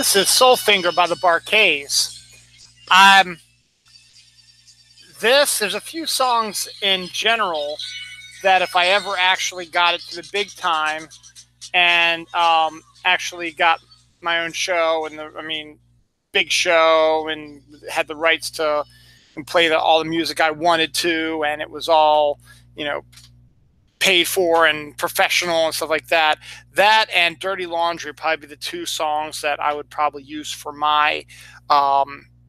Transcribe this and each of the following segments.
This is Soulfinger by the Barkays. Um, there's a few songs in general that if I ever actually got it to the big time and actually got my own show and big show and had the rights to and play all the music I wanted to, and it was all, paid for and professional and stuff like that. That and Dirty Laundry would probably be the two songs that I would probably use for my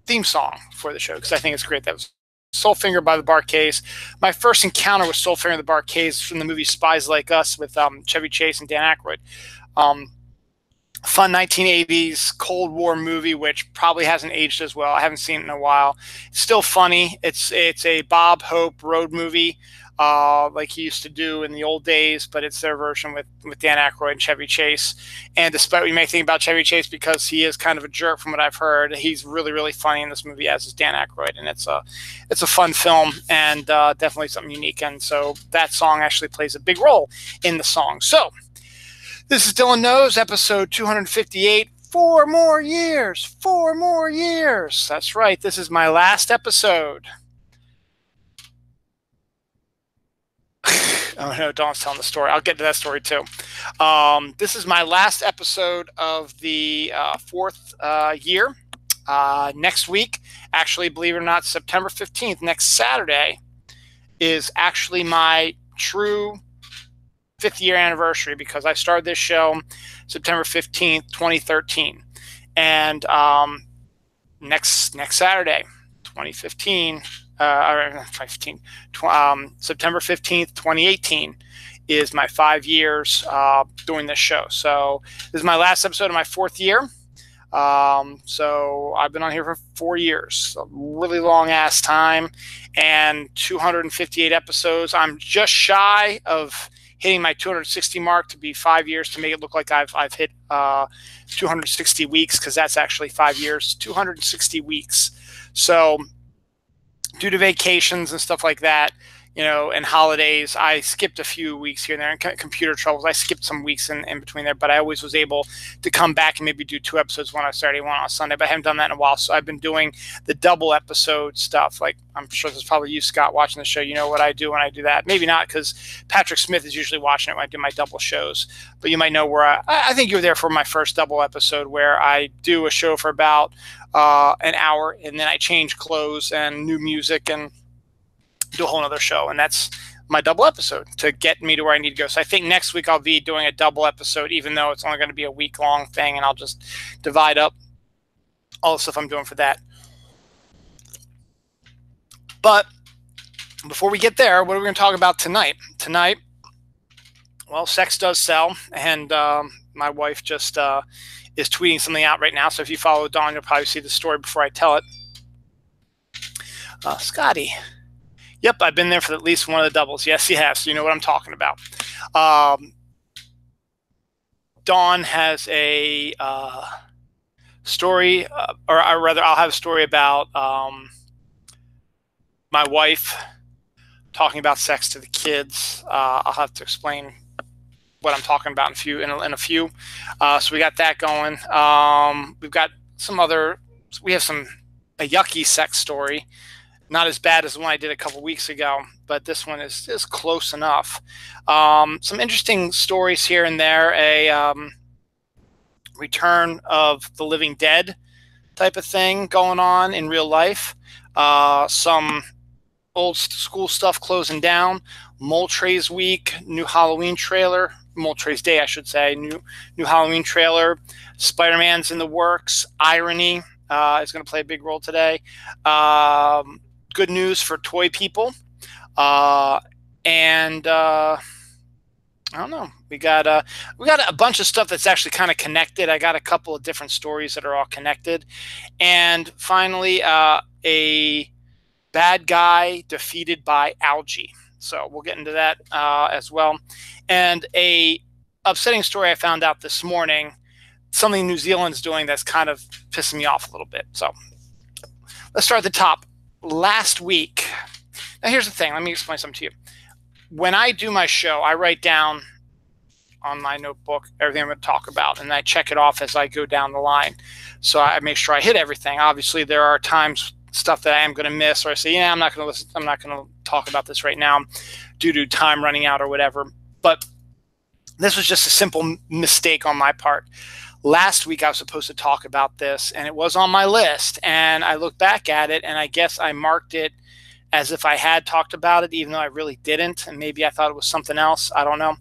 theme song for the show, because I think it's great. That was Soulfinger by the Barkays. My first encounter with Soulfinger and the Barkays from the movie Spies Like Us with Chevy Chase and Dan Aykroyd. Fun 1980s Cold War movie, which probably hasn't aged as well. I haven't seen it in a while. It's still funny. It's a Bob Hope road movie, like he used to do in the old days, but it's their version with Dan Aykroyd and Chevy Chase. And despite what you may think about Chevy Chase, because he is kind of a jerk from what I've heard, he's really, really funny in this movie, as is Dan Aykroyd. And it's a fun film and definitely something unique. And so that song actually plays a big role in the song. So this is Dylan Knows, episode 258. 4 more years. 4 more years. That's right. This is my last episode. Oh no, Dawn's telling the story. I'll get to that story too. This is my last episode of the fourth year. Next week, actually, believe it or not, September 15th, next Saturday, is actually my true 5th year anniversary, because I started this show September 15th, 2013. And next Saturday, 2015, September 15th, 2018 is my 5 years doing this show. So this is my last episode of my 4th year. So I've been on here for 4 years, a really long ass time, and 258 episodes. I'm just shy of hitting my 260 mark to be 5 years, to make it look like I've hit 260 weeks, because that's actually 5 years, 260 weeks. So due to vacations and stuff like that, and holidays, I skipped a few weeks here and there, and computer troubles. I skipped some weeks in between there, but I always was able to come back and maybe do 2 episodes, one on Saturday, one on Sunday, but I haven't done that in a while. So I've been doing the double episode stuff. Like, I'm sure there's probably you, Scott, watching the show. You know what I do when I do that. Maybe not, because Patrick Smith is usually watching it when I do my double shows, but you might know where I think you were there for my first double episode, where I do a show for about an hour, and then I change clothes and new music and do a whole other show. And that's my double episode to get me to where I need to go. So I think next week I'll be doing a double episode, even though it's only going to be a week-long thing, and I'll just divide up all the stuff I'm doing for that. But before we get there, what are we going to talk about tonight? Tonight, well, sex does sell, and my wife just is tweeting something out right now. So if you follow Dawn, you'll probably see the story before I tell it. Scotty. Yep, I've been there for at least one of the doubles. Yes, you have. So you know what I'm talking about. Dawn has a story, or rather, I'll have a story about my wife talking about sex to the kids. I'll have to explain what I'm talking about in a few. So we got that going. We've got we have a yucky sex story. Not as bad as the one I did a couple weeks ago, but this one is close enough. Some interesting stories here and there. A return of the living dead type of thing going on in real life. Some old school stuff closing down. Moultries Week, new Halloween trailer. Moultries Day, I should say. New Halloween trailer. Spider-Man's in the works. Irony is going to play a big role today. Good news for toy people, and I don't know. We got a bunch of stuff that's actually kind of connected. I got a couple of different stories that are all connected, and finally, a bad guy defeated by algae. So we'll get into that as well, and a upsetting story I found out this morning. Something New Zealand's doing that's kind of pissing me off a little bit. So let's start at the top. Last week, now here's the thing. Let me explain something to you. When I do my show, I write down on my notebook, everything I'm going to talk about, and I check it off as I go down the line. So I make sure I hit everything. Obviously, there are times stuff that I am going to miss, or I say, yeah, I'm not going to talk about this right now due to time running out or whatever. But this was just a simple mistake on my part. Last week I was supposed to talk about this, and it was on my list, and I looked back at it, and I guess I marked it as if I had talked about it, even though I really didn't, and maybe I thought it was something else. I don't know.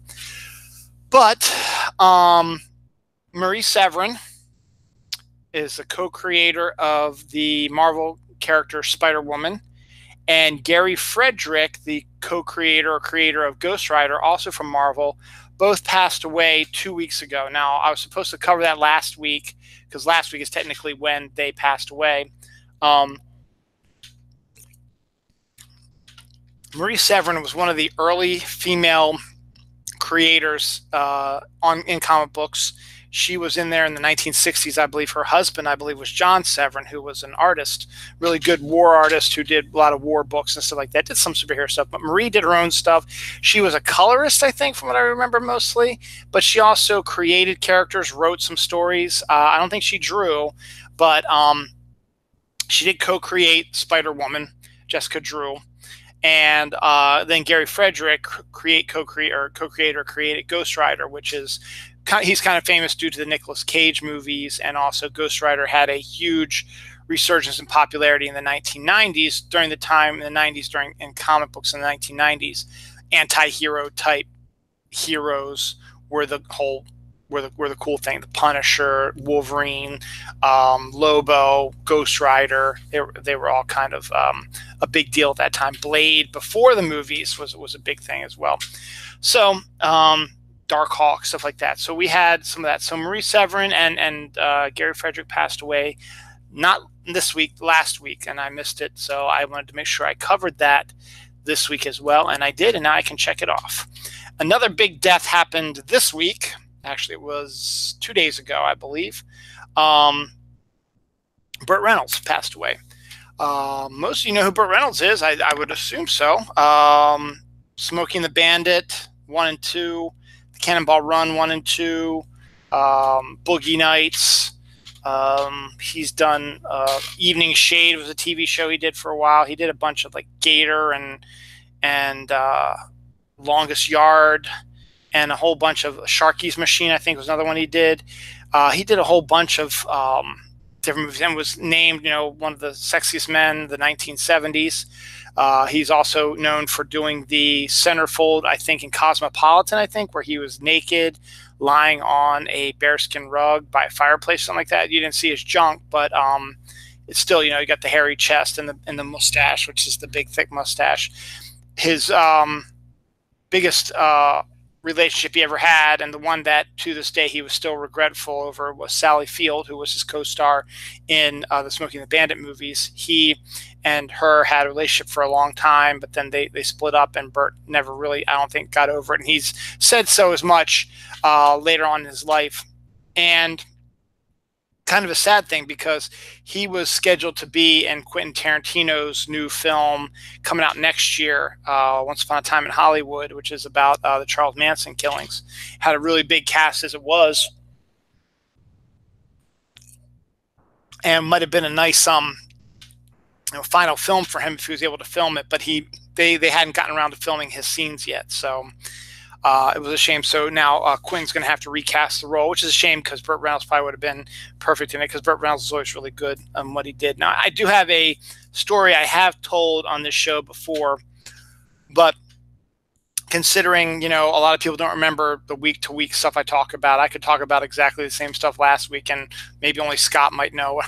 But Marie Severin is the co-creator of the Marvel character Spider-Woman, and Gary Frederick, the co-creator or creator of Ghost Rider, also from Marvel, both passed away 2 weeks ago. Now, I was supposed to cover that last week, because last week is technically when they passed away. Marie Severin was one of the early female creators in comic books. She was in there in the 1960s, I believe. Her husband, I believe, was John Severin, who was an artist, really good war artist who did a lot of war books and stuff like that, did some superhero stuff. But Marie did her own stuff. She was a colorist, I think, from what I remember mostly. But she also created characters, wrote some stories. I don't think she drew, but she did co-create Spider-Woman. Jessica drew. And then Gary Frederick, co-creator, created Ghost Rider, which is he's kind of famous due to the Nicolas Cage movies, and also Ghost Rider had a huge resurgence in popularity in the 1990s during the time in the 90s in comic books in the 1990s. Anti-hero type heroes were the cool thing. The Punisher, Wolverine, Lobo, Ghost Rider, they were all kind of a big deal at that time. Blade, before the movies, was a big thing as well. So Darkhawk, stuff like that. So we had some of that. So Marie Severin and Gary Frederick passed away, not this week, last week, and I missed it. So I wanted to make sure I covered that this week as well, and I did, and now I can check it off. Another big death happened this week. Actually, it was 2 days ago, I believe. Burt Reynolds passed away. Most of you know who Burt Reynolds is. I would assume so. Smokey and the Bandit 1 and 2, The Cannonball Run 1 and 2, Boogie Nights. He's done Evening Shade was a TV show he did for a while. He did a bunch of like Gator and Longest Yard, and a whole bunch of Sharky's Machine, I think, was another one he did. He did a whole bunch of different movies and was named, one of the sexiest men, the 1970s. He's also known for doing the centerfold, I think, in Cosmopolitan, where he was naked, lying on a bearskin rug by a fireplace, something like that. You didn't see his junk, but it's still, you got the hairy chest and the mustache, which is the big, thick mustache. His biggest relationship he ever had, and the one that to this day he was still regretful over, was Sally Field, who was his co-star in the Smokey and the Bandit movies. He and her had a relationship for a long time, but then they split up, and Burt never really, I don't think, got over it. And he's said so as much later on in his life. And kind of a sad thing, because he was scheduled to be in Quentin Tarantino's new film coming out next year, Once Upon a Time in Hollywood, which is about the Charles Manson killings. Had a really big cast as it was, and might have been a nice final film for him if he was able to film it, but they hadn't gotten around to filming his scenes yet, so it was a shame. So now Quentin's going to have to recast the role, which is a shame, because Burt Reynolds probably would have been perfect in it, because Burt Reynolds is always really good on what he did. Now, I do have a story I have told on this show before, but considering, a lot of people don't remember the week-to-week stuff I talk about, I could talk about exactly the same stuff last week, and maybe only Scott might know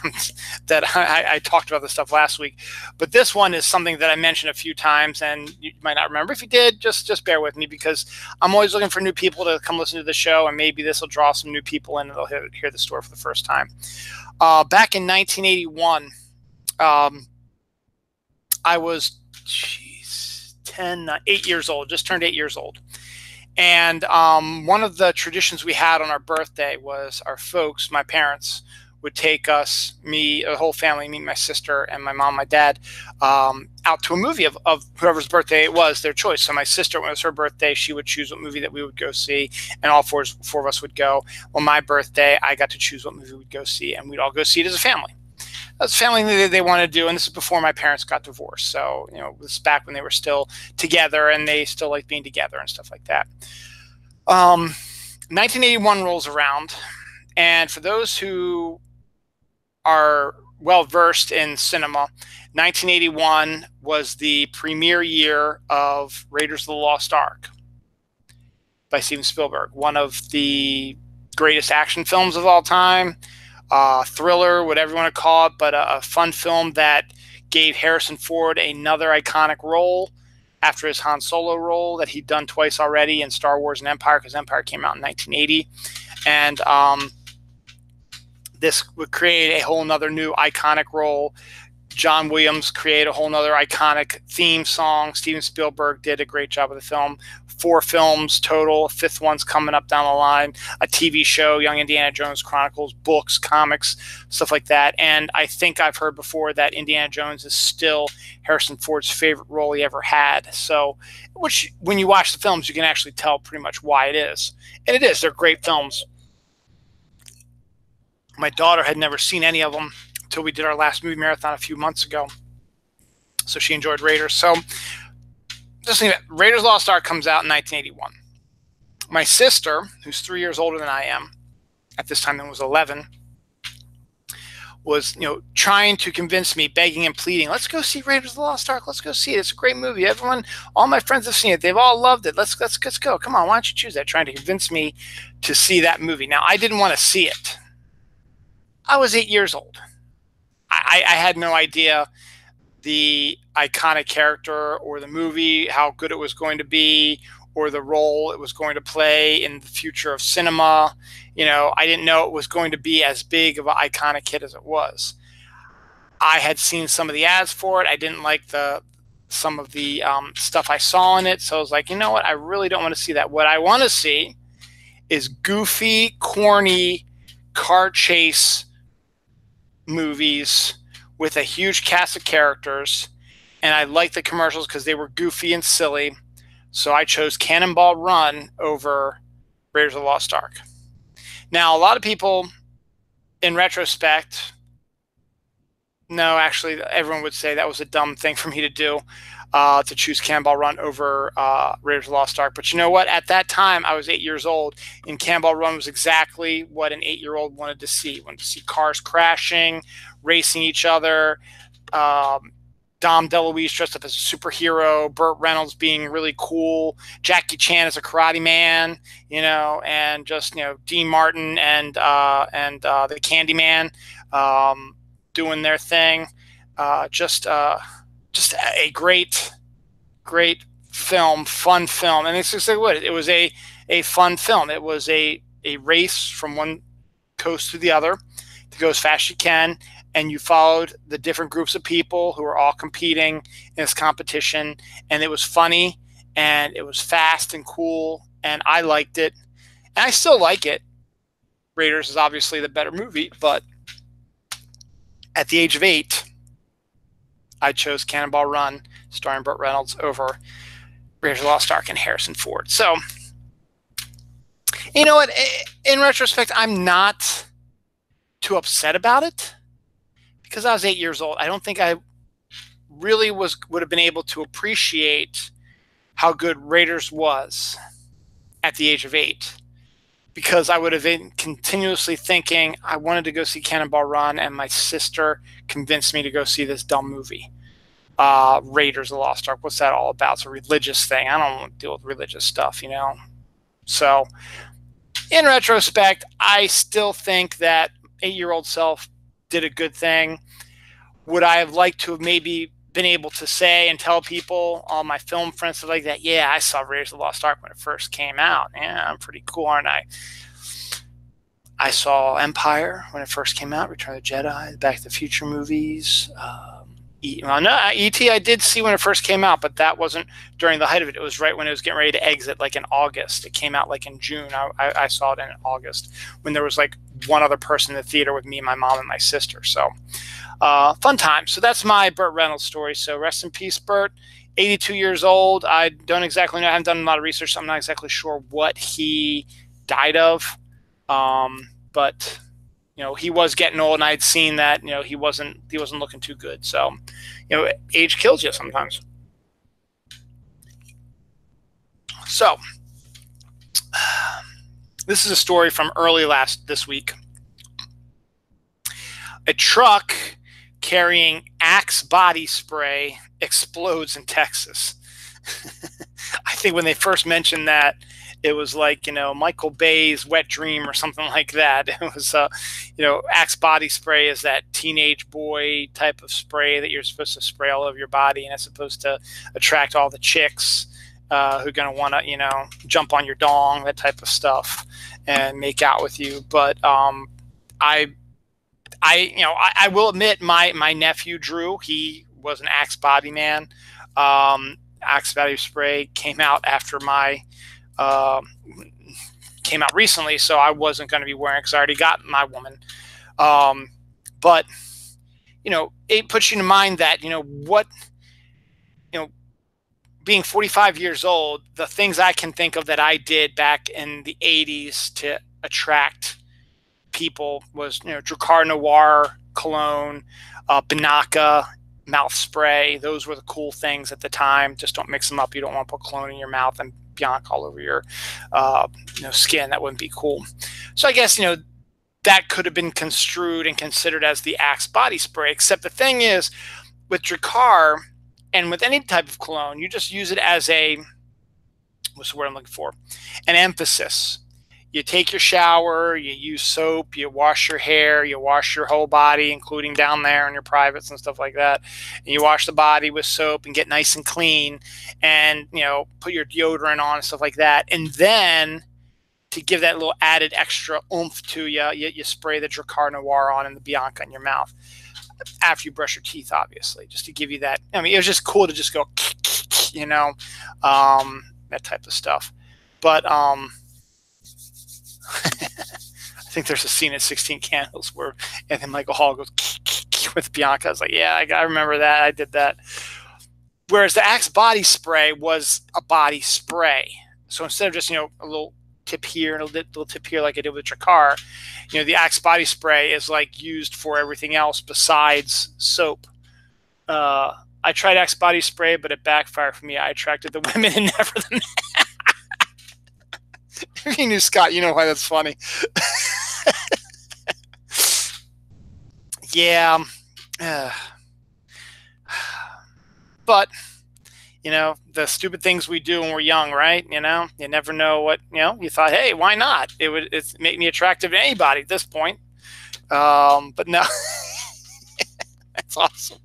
that I talked about this stuff last week. But this one is something that I mentioned a few times, and you might not remember. If you did, just bear with me, because I'm always looking for new people to come listen to the show, and maybe this will draw some new people in, and they'll hear the story for the first time. Back in 1981, I was 8 years old, just turned 8 years old. And one of the traditions we had on our birthday was our folks, my parents, would take us, me, the whole family, me, my sister, and my mom, my dad, out to a movie of whoever's birthday it was, their choice. So my sister, when it was her birthday, she would choose what movie that we would go see, and all four of us would go. On my birthday, I got to choose what movie we'd go see, and we'd all go see it as a family. That's family that they wanted to do, and this is before my parents got divorced. So, you know, this is back when they were still together, and they still liked being together and stuff like that. 1981 rolls around, and for those who are well versed in cinema, 1981 was the premiere year of Raiders of the Lost Ark by Steven Spielberg, one of the greatest action films of all time, thriller, whatever you want to call it, but a fun film that gave Harrison Ford another iconic role after his Han Solo role that he'd done twice already in Star Wars and Empire, because Empire came out in 1980. And this would create a whole nother new iconic role. John Williams created a whole nother iconic theme song. Steven Spielberg did a great job with the film. 4 films total. 5th one's coming up down the line. A TV show, Young Indiana Jones Chronicles, books, comics, stuff like that. And I think I've heard before that Indiana Jones is still Harrison Ford's favorite role he ever had. So, which when you watch the films, you can actually tell pretty much why it is. And it is. They're great films. My daughter had never seen any of them until we did our last movie marathon a few months ago. So she enjoyed Raiders. So just think that Raiders of the Lost Ark comes out in 1981. My sister, who's 3 years older than I am, at this time I was 11, was, you know, trying to convince me, begging and pleading, let's go see Raiders of the Lost Ark. Let's go see it. It's a great movie. Everyone, all my friends have seen it. They've all loved it. Let's go. Come on, why don't you choose that? Trying to convince me to see that movie. Now, I didn't want to see it. I was 8 years old. I had no idea the iconic character or the movie, how good it was going to be, or the role it was going to play in the future of cinema. You know, I didn't know it was going to be as big of an iconic hit as it was. I had seen some of the ads for it. I didn't like some of the stuff I saw in it. So I was like, you know what? I really don't want to see that. What I want to see is goofy, corny car chase movies with a huge cast of characters, and I liked the commercials because they were goofy and silly. So I chose Cannonball Run over Raiders of the Lost Ark. Now, a lot of people, in retrospect, no, actually, everyone would say that was a dumb thing for me to do, to choose Cannonball Run over Raiders of the Lost Ark. But you know what? At that time, I was 8 years old, and Cannonball Run was exactly what an 8-year-old wanted to see. Wanted to see cars crashing, racing each other, Dom DeLuise dressed up as a superhero, Burt Reynolds being really cool, Jackie Chan as a karate man, you know, and just, you know, Dean Martin and the Candyman doing their thing. Just a great film, fun film. And it's just like what it was, a fun film. It was a race from one coast to the other to go as fast as you can. And you followed the different groups of people who were all competing in this competition. And it was funny, and it was fast and cool, and I liked it. And I still like it. Raiders is obviously the better movie, but at the age of 8, I chose Cannonball Run, starring Burt Reynolds, over Raiders of the Lost Ark and Harrison Ford. So, you know what? In retrospect, I'm not too upset about it, because I was 8 years old. I don't think I really would have been able to appreciate how good Raiders was at the age of 8, because I would have been continuously thinking I wanted to go see Cannonball Run, and my sister convinced me to go see this dumb movie, Raiders of the Lost Ark. What's that all about? It's a religious thing. I don't want to deal with religious stuff, you know. So, in retrospect, I still think that 8-year-old self did a good thing. Would I have liked to have maybe been able to say and tell people, all my film friends, stuff like that, yeah, I saw Raiders of the Lost Ark when it first came out. Yeah, I'm pretty cool, aren't I? I saw Empire when it first came out, Return of the Jedi, the Back to the Future movies, Well, no, E.T. I did see when it first came out, but that wasn't during the height of it. It was right when it was getting ready to exit, like in August. It came out like in June. I saw it in August when there was like one other person in the theater with me, my mom, and my sister. So fun time. So that's my Burt Reynolds story. So rest in peace, Burt. 82 years old. I don't exactly know. I haven't done a lot of research. So I'm not exactly sure what he died of. But he was getting old, and I'd seen that, he wasn't looking too good. So, age kills you sometimes. So, this is a story from early this week. A truck carrying Axe body spray explodes in Texas. I think when they first mentioned that, it was like, Michael Bay's Wet Dream or something like that. It was, Axe body spray is that teenage boy type of spray that you're supposed to spray all over your body, and it's supposed to attract all the chicks who are going to want to, jump on your dong, that type of stuff, and make out with you. But I will admit my nephew Drew, he was an Axe body man. Axe body spray came out after came out recently, so I wasn't going to be wearing it because I already got my woman. But it puts you in mind that being 45 years old, the things I can think of that I did back in the 80s to attract people was Drakkar Noir cologne, Banaka mouth spray. Those were the cool things at the time. Just don't mix them up. You don't want to put cologne in your mouth and Bianca all over your skin. That wouldn't be cool. So I guess that could have been construed and considered as the Axe body spray, except the thing is, with Drakkar and with any type of cologne, you just use it as what's the word I'm looking for, an emphasis. You take your shower, you use soap, you wash your hair, you wash your whole body, including down there in your privates and stuff like that. And you wash the body with soap and get nice and clean, and put your deodorant on and stuff like that. And then to give that little added extra oomph to you, you spray the Drakkar Noir on and the Bianca in your mouth after you brush your teeth, obviously, just to give you that. I mean, it was just cool to just go, that type of stuff. But I think there's a scene in 16 Candles where Anthony Michael Hall goes with Bianca. I was like, yeah, I remember that. I did that. Whereas the Axe body spray was a body spray. So instead of just, a little tip here and a little tip here like I did with Drakkar, the Axe body spray is like used for everything else besides soap. I tried Axe body spray, but it backfired for me. I attracted the women and never the men. If you knew Scott, you know why that's funny. Yeah. But, the stupid things we do when we're young, right? You never know what, you thought, hey, why not? It's make me attractive to anybody at this point. But no, that's awesome.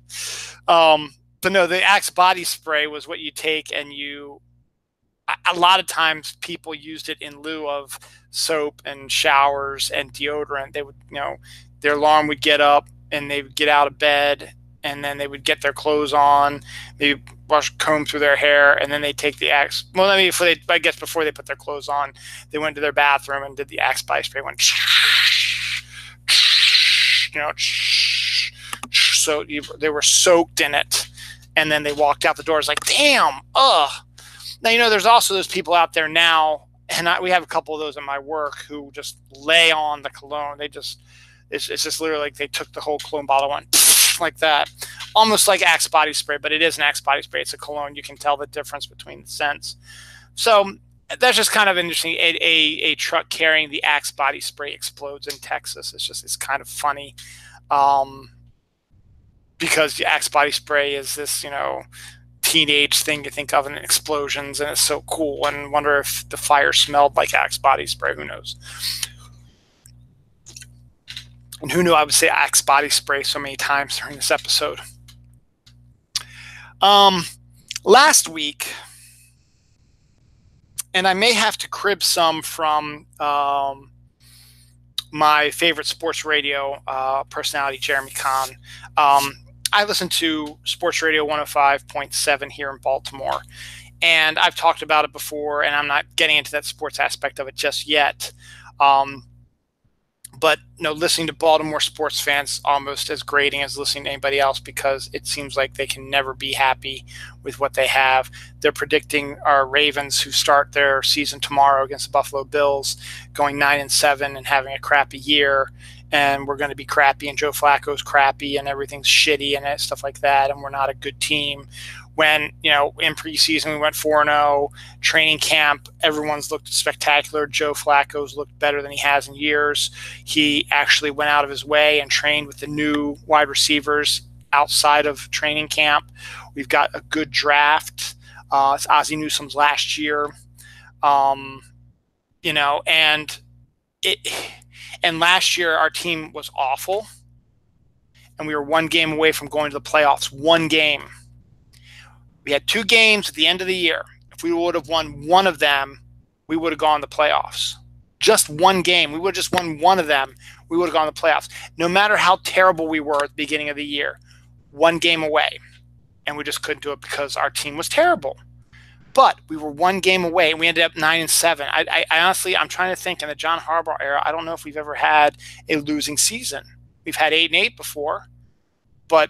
But no, the Axe body spray was what you take and a lot of times people used it in lieu of soap and showers and deodorant. They would, their alarm would get up and they would get out of bed, and then they would get their clothes on, they comb through their hair, and then they take the Axe. Well, I guess before they put their clothes on, they went to their bathroom and did the Axe body spray. Went, so they were soaked in it, and then they walked out the door. It's like, damn, ugh. Now, there's also those people out there now, and we have a couple of those in my work who just lay on the cologne. It's just literally like they took the whole cologne bottle and like that, almost like Axe body spray, but it is an Axe body spray. It's a cologne. You can tell the difference between the scents. So that's just kind of interesting. A truck carrying the Axe body spray explodes in Texas. It's kind of funny, because the Axe body spray is this, teenage thing you think of in explosions, and it's so cool, and wonder if the fire smelled like Axe body spray. Who knows? And who knew I would say Axe body spray so many times during this episode? Last week, and I may have to crib some from my favorite sports radio personality, Jeremy Kahn. I listen to Sports Radio 105.7 here in Baltimore, and I've talked about it before, and I'm not getting into that sports aspect of it just yet. But listening to Baltimore sports fans almost as grating as listening to anybody else, because it seems like they can never be happy with what they have. They're predicting our Ravens, who start their season tomorrow against the Buffalo Bills, going 9-7 and having a crappy year. And we're going to be crappy, and Joe Flacco's crappy, and everything's shitty and stuff like that, and we're not a good team. When, in preseason we went 4-0, training camp, everyone's looked spectacular. Joe Flacco's looked better than he has in years. He actually went out of his way and trained with the new wide receivers outside of training camp. We've got a good draft. It's Ozzie Newsome's last year. And last year our team was awful, and we were one game away from going to the playoffs. One game. We had 2 games at the end of the year. If we would have won one of them, we would have gone to the playoffs. Just one game. We would have just won one of them. We would have gone to the playoffs. No matter how terrible we were at the beginning of the year, one game away. And we just couldn't do it because our team was terrible. But we were one game away, and we ended up 9-7. I honestly, I'm trying to think, in the John Harbaugh era, I don't know if we've ever had a losing season. We've had 8-8 before, but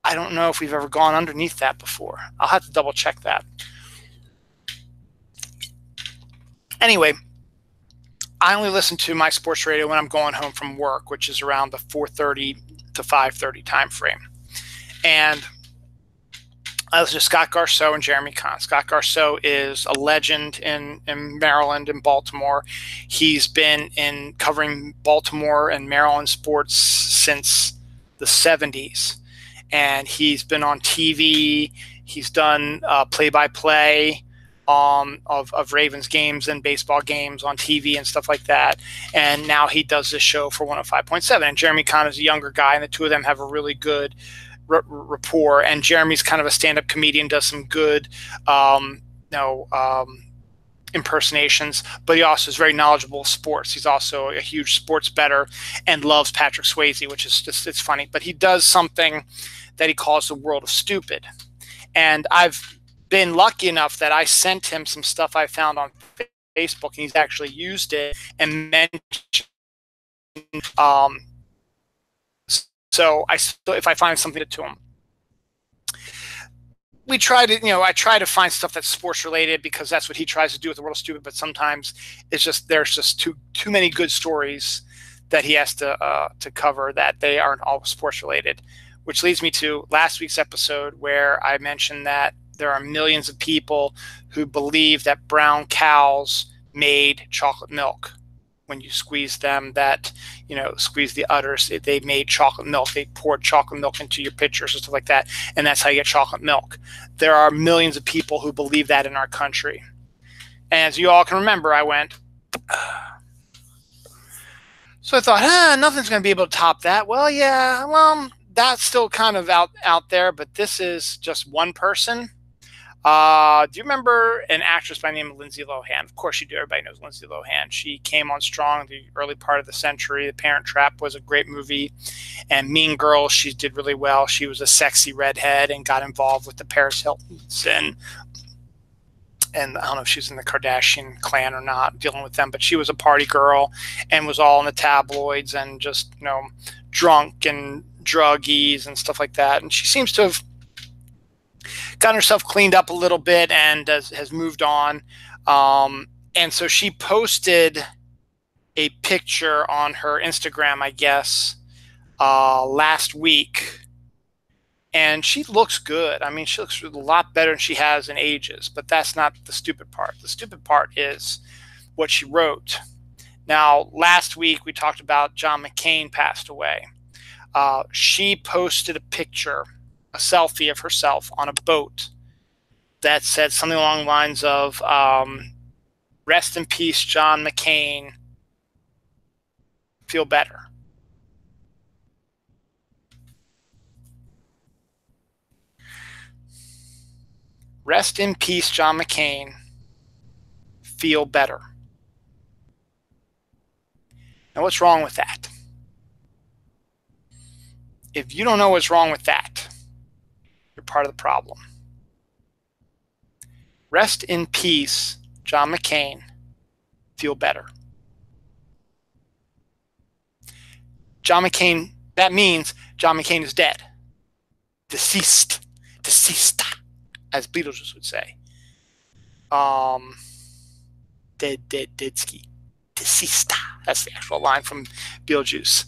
I don't know if we've ever gone underneath that before. I'll have to double check that. Anyway, I only listen to my sports radio when I'm going home from work, which is around the 4:30 to 5:30 time frame. And I listen to Scott Garceau and Jeremy Kahn. Scott Garceau is a legend in Maryland and Baltimore. He's been in covering Baltimore and Maryland sports since the 70s. And he's been on TV. He's done play-by-play of Ravens games and baseball games on TV and stuff like that. And now he does this show for 105.7. And Jeremy Kahn is a younger guy, and the two of them have a really good rapport. And Jeremy's kind of a stand-up comedian, does some good impersonations, but he also is very knowledgeable of sports. He's also a huge sports bettor and loves Patrick Swayze, which is just, it's funny. But he does something that he calls the world of stupid. And I've been lucky enough that I sent him some stuff I found on Facebook, and he's actually used it and mentioned. So if I find something to him, we try to, I try to find stuff that's sports related, because that's what he tries to do with the world of stupid. But sometimes it's just, there's just too many good stories that he has to cover, that they aren't all sports related. Which leads me to last week's episode, where I mentioned that there are millions of people who believe that brown cows made chocolate milk. When you squeeze them, that, squeeze the udders, they made chocolate milk. They poured chocolate milk into your pitchers and stuff like that, and that's how you get chocolate milk. There are millions of people who believe that in our country. And as you all can remember, I went, so I thought, nothing's going to be able to top that. Well, yeah, that's still kind of out there, but this is just one person. Do you remember an actress by the name of Lindsay Lohan? Of course you do. Everybody knows Lindsay Lohan. She came on strong in the early part of the century. The Parent Trap was a great movie. And Mean Girls, she did really well. She was a sexy redhead and got involved with the Paris Hiltons. And I don't know if she was in the Kardashian clan or not, dealing with them. But she was a party girl and was all in the tabloids and just, drunk and druggies and stuff like that. And she seems to have gotten herself cleaned up a little bit and has moved on. And so she posted a picture on her Instagram, I guess, last week. And she looks good. I mean, she looks a lot better than she has in ages. But that's not the stupid part. The stupid part is what she wrote. Now, last week we talked about John McCain passed away. She posted a picture, a selfie of herself on a boat that said something along the lines of, rest in peace, John McCain, feel better. Rest in peace, John McCain, feel better. Now, what's wrong with that? If you don't know what's wrong with that, You're part of the problem. Rest in peace, John McCain. Feel better. John McCain, that means John McCain is dead. Deceased. Deceased, as Beetlejuice would say. Deadski. Deceased. That's the actual line from Beetlejuice.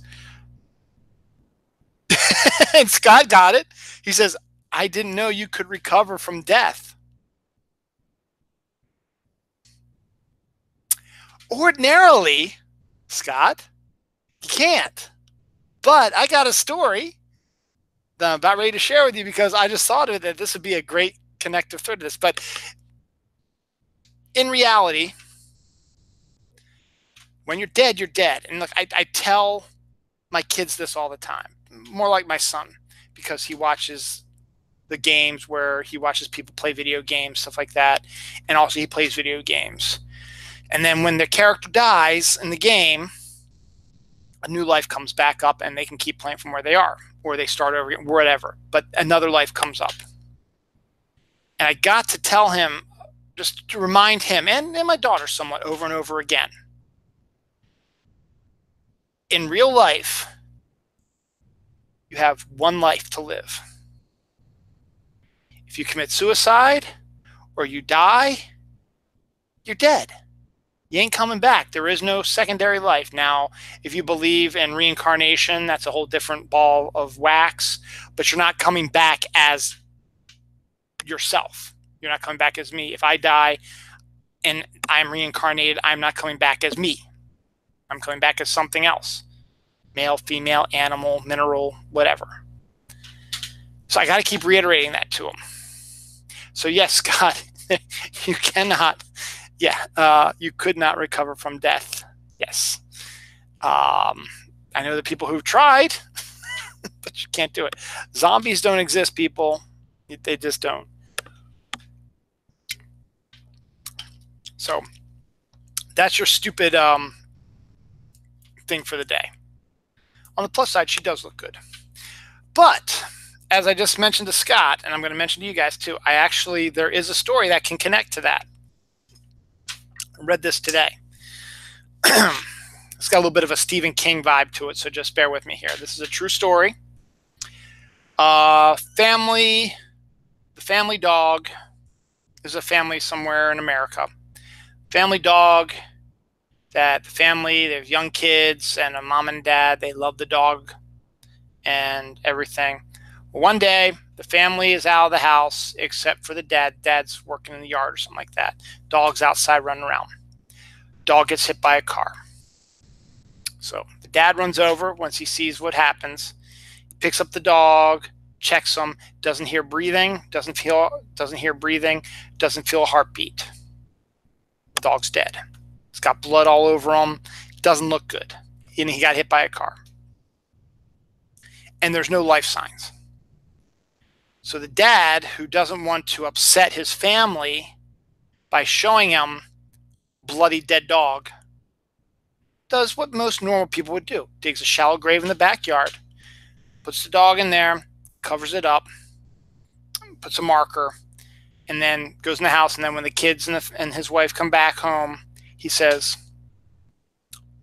And Scott got it. He says, I didn't know you could recover from death. Ordinarily, Scott, you can't. But I got a story that I'm about ready to share with you because I just thought of it that this would be a great connective thread to this. But in reality, when you're dead, you're dead. And look, I tell my kids this all the time, more like my son, because he watches the games where he watches people play video games, stuff like that. And also he plays video games. And then when the character dies in the game, a new life comes back up and they can keep playing from where they are, or they start over, whatever. But another life comes up. And I got to tell him, just to remind him, and my daughter somewhat, over and over again. In real life, you have one life to live. If you commit suicide or you die, you're dead. You ain't coming back. There is no secondary life. Now, if you believe in reincarnation, that's a whole different ball of wax, but you're not coming back as yourself. You're not coming back as me. If I die and I'm reincarnated, I'm not coming back as me. I'm coming back as something else. Male, female, animal, mineral, whatever. So I got to keep reiterating that to him. So yes, Scott, you cannot, you could not recover from death. Yes. I know the people who've tried, but you can't do it. Zombies don't exist, people. They just don't. So that's your stupid thing for the day. On the plus side, she does look good. But as I just mentioned to Scott, and I'm going to mention to you guys too, there is a story that can connect to that. I read this today. It's got a little bit of a Stephen King vibe to it, so just bear with me here. This is a true story. The family dog is a family somewhere in America. Family dog that the family, they have young kids and a mom and dad. They love the dog and everything. Well, one day, the family is out of the house except for the dad. Dad's working in the yard or something like that. Dog's outside running around. Dog gets hit by a car. So the dad runs over once he sees what happens, picks up the dog, checks him, doesn't hear breathing, doesn't feel a heartbeat. The dog's dead. It's got blood all over him. Doesn't look good. And he got hit by a car. And there's no life signs. So the dad, who doesn't want to upset his family by showing him bloody dead dog, does what most normal people would do. Digs a shallow grave in the backyard, puts the dog in there, covers it up, puts a marker, and then goes in the house. And then when the kids and his wife come back home, he says,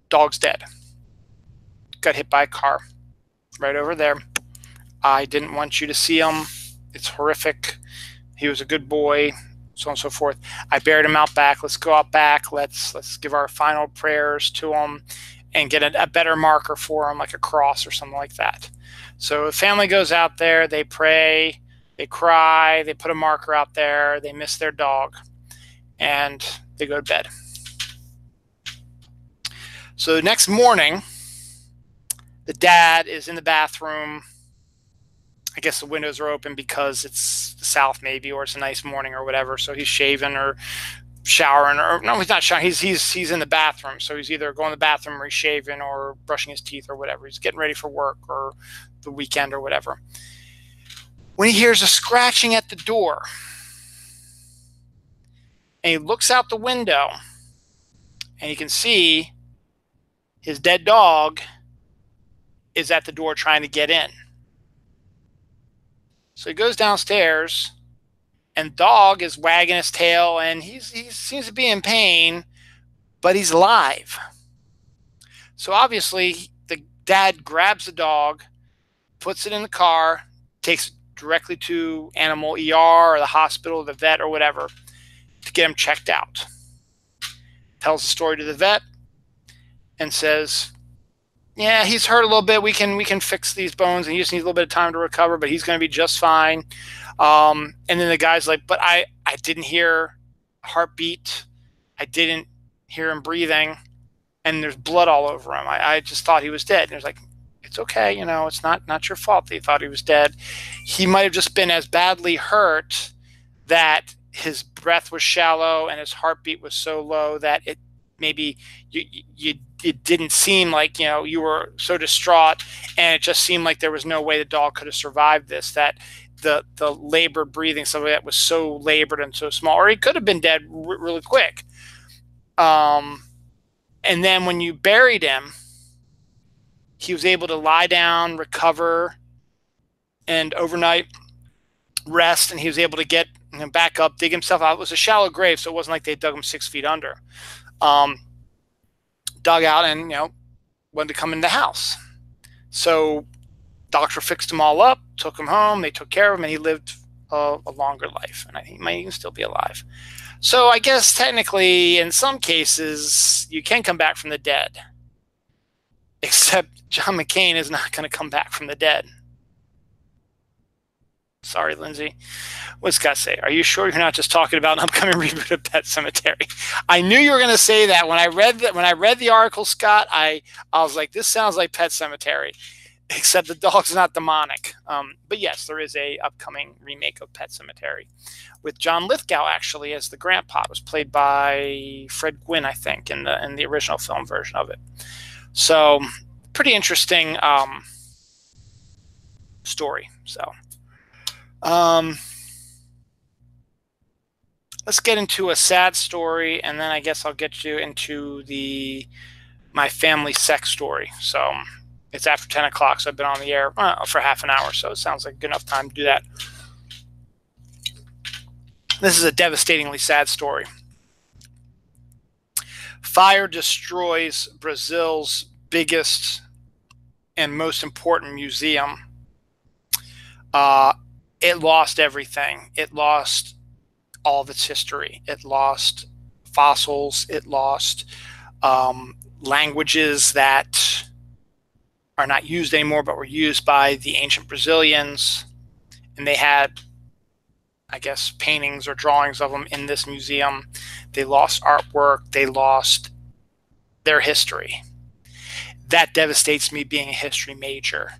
dog's dead. Got hit by a car right over there. I didn't want you to see him. It's horrific. He was a good boy, so on and so forth. I buried him out back. Let's go out back. Let's give our final prayers to him and get a better marker for him, like a cross or something like that. So the family goes out there. They pray. They cry. They put a marker out there. They miss their dog. And they go to bed. So the next morning, the dad is in the bathroom. I guess the windows are open because it's the South maybe, or it's a nice morning or whatever. So he's shaving or showering, or no, he's not showering. He's in the bathroom. So he's either going to the bathroom or he's shaving or brushing his teeth or whatever. He's getting ready for work or the weekend or whatever. When he hears a scratching at the door, and he looks out the window, and he can see his dead dog is at the door trying to get in. So he goes downstairs, and dog is wagging his tail, and he seems to be in pain, but he's alive. So obviously, the dad grabs the dog, puts it in the car, takes it directly to animal ER or the hospital, or the vet or whatever, to get him checked out. Tells the story to the vet and says, yeah, he's hurt a little bit. We can fix these bones, and he just needs a little bit of time to recover, but he's going to be just fine. And then the guy's like, but I didn't hear a heartbeat. I didn't hear him breathing, and there's blood all over him. I just thought he was dead. And he was like, it's okay. You know, it's not your fault that you thought he was dead. He might have just been as badly hurt that his breath was shallow and his heartbeat was so low that it maybe it didn't seem like, you know, you were so distraught, and it just seemed like there was no way the dog could have survived this, that the labored breathing, something that was so labored and so small, or he could have been dead really quick. And then when you buried him, he was able to lie down, recover, and overnight rest, and he was able to get back up, dig himself out. It was a shallow grave, so it wasn't like they dug him 6 feet under. Dug out and, you know, wanted to come in the house. So doctor fixed him all up, took him home, they took care of him, and he lived a longer life, and I think he might even still be alive. So I guess technically, in some cases, you can come back from the dead, except John McCain is not going to come back from the dead. Sorry, Lindsay. What's Scott say? Are you sure you're not just talking about an upcoming reboot of Pet Sematary? I knew you were going to say that when I read that. When I read the article, Scott, I was like, this sounds like Pet Sematary, except the dog's not demonic. But yes, there is a upcoming remake of Pet Sematary with John Lithgow actually as the grandpa. It was played by Fred Gwynne, I think, in the original film version of it. So pretty interesting story. So. Let's get into a sad story, and then I guess I'll get you into my family sex story. So it's after 10 o'clock, so I've been on the air for half an hour, so it sounds like enough time to do that. This is a devastatingly sad story. Fire destroys Brazil's biggest and most important museum. It lost everything. It lost all of its history. It lost fossils. It lost languages that are not used anymore, but were used by the ancient Brazilians. And they had, I guess, paintings or drawings of them in this museum. They lost artwork. They lost their history. That devastates me, being a history major.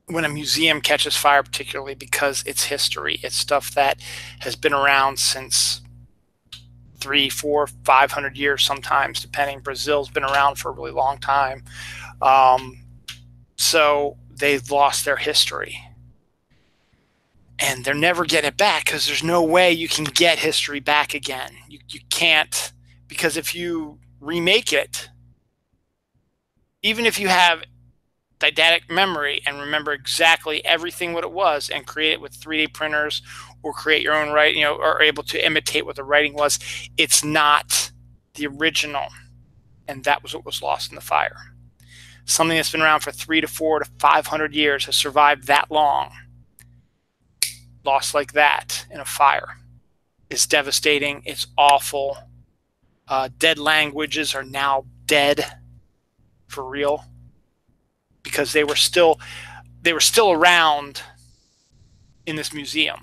When a museum catches fire, particularly because it's history, it's stuff that has been around since 300, 400, 500 years sometimes, depending. Brazil's been around for a really long time. So they've lost their history. And they're never getting it back, because there's no way you can get history back again. You can't, because if you remake it, even if you have didactic memory and remember exactly everything what it was and create it with 3D printers or create your own writing, you know, or able to imitate what the writing was, it's not the original. And that was what was lost in the fire. Something that's been around for 300 to 400 to 500 years has survived that long, lost like that in a fire, is devastating. It's awful. Dead languages are now dead for real, because they were still around in this museum.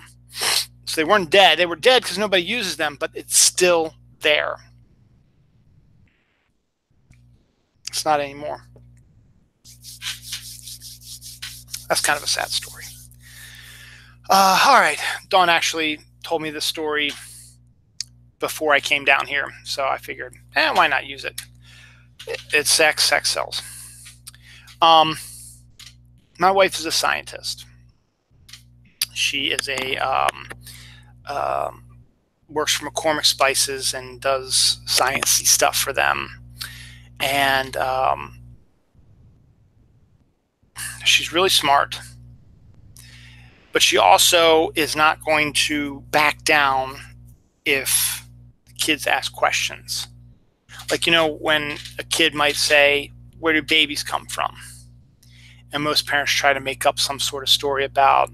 So they weren't dead. They were dead because nobody uses them, but it's still there. It's not anymore. That's kind of a sad story. All right. Dawn actually told me this story before I came down here, so I figured, why not use it? It's sex. Sex sells. My wife is a scientist. She is works for McCormick Spices and does sciencey stuff for them. And She's really smart, but she also is not going to back down if the kids ask questions. Like, when a kid might say, where do babies come from? And most parents try to make up some sort of story about,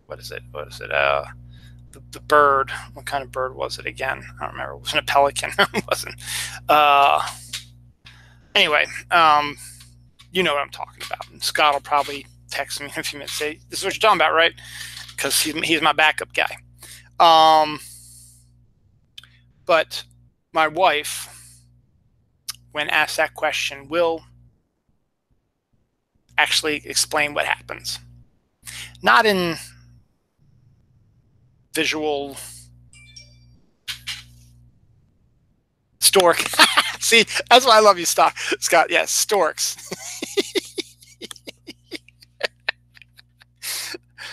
what is it? The bird. What kind of bird was it again? I don't remember. It wasn't a pelican. It wasn't. Anyway, you know what I'm talking about. And Scott will probably text me in a few minutes and say, this is what you're talking about, right? Because he's my backup guy. But my wife, when asked that question, will actually explain what happens. Not in visual stork. See, that's why I love you, Scott. Yes, storks.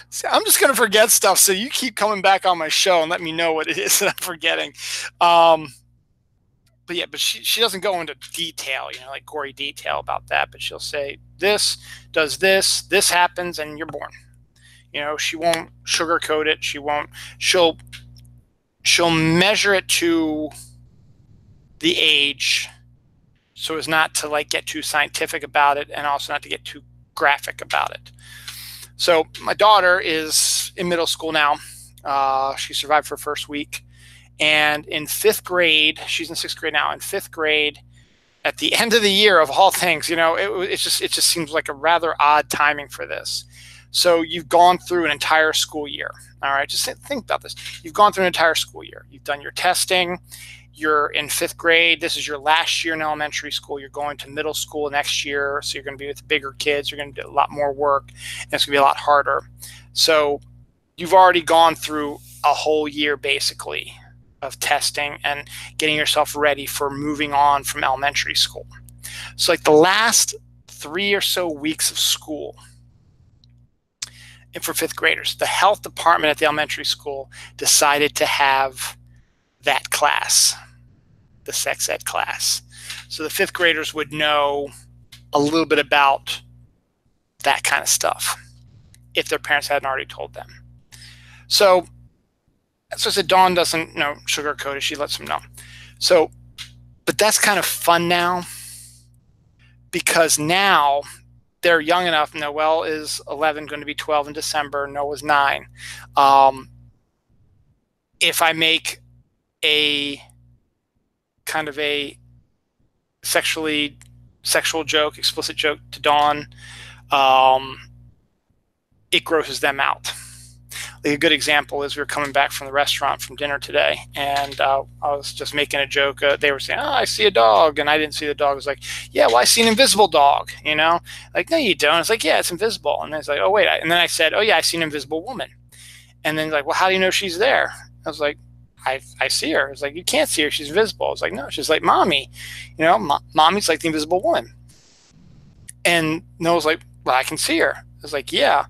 See, I'm just going to forget stuff, so you keep coming back on my show and let me know what it is that I'm forgetting. But she doesn't go into detail, like gory detail about that. But she'll say, this does this, this happens, and you're born. She won't sugarcoat it. She'll measure it to the age so as not to get too scientific about it and also not to get too graphic about it. So my daughter is in middle school now. She survived her first week. And in 5th grade, she's in 6th grade now. In 5th grade, at the end of the year, of all things, it just seems like a rather odd timing for this. So you've gone through an entire school year. All right, just think about this. You've gone through an entire school year. You've done your testing. You're in 5th grade. This is your last year in elementary school. You're going to middle school next year. So you're going to be with bigger kids. You're going to do a lot more work, and it's going to be a lot harder. So you've already gone through a whole year, basically, of testing and getting yourself ready for moving on from elementary school. So the last 3 or so weeks of school, and for 5th graders, the health department at the elementary school decided to have that class, the sex ed class. So the 5th graders would know a little bit about that kind of stuff if their parents hadn't already told them. So as I said, Dawn doesn't sugarcoat it. She lets them know. So, but that's kind of fun now, because now they're young enough. Noelle is 11, going to be 12 in December. Noah's 9. If I make a kind of a sexual joke, explicit joke to Dawn, it grosses them out. A good example is we were coming back from the restaurant from dinner today, and I was just making a joke. They were saying, "Oh, I see a dog," and I didn't see the dog. I was like, "Yeah, well, I see an invisible dog." Like, "No, you don't." It's like, "Yeah, it's invisible." And then it's like, "Oh, wait." And then I said, "Oh, yeah, I see an invisible woman." And then like, "Well, how do you know she's there?" I was like, I see her. It's like, "You can't see her. She's visible." I was like, "No." She's like, "Mommy, mommy's like the invisible woman." And Noah's like, "Well, I can see her." I was like, "Yeah,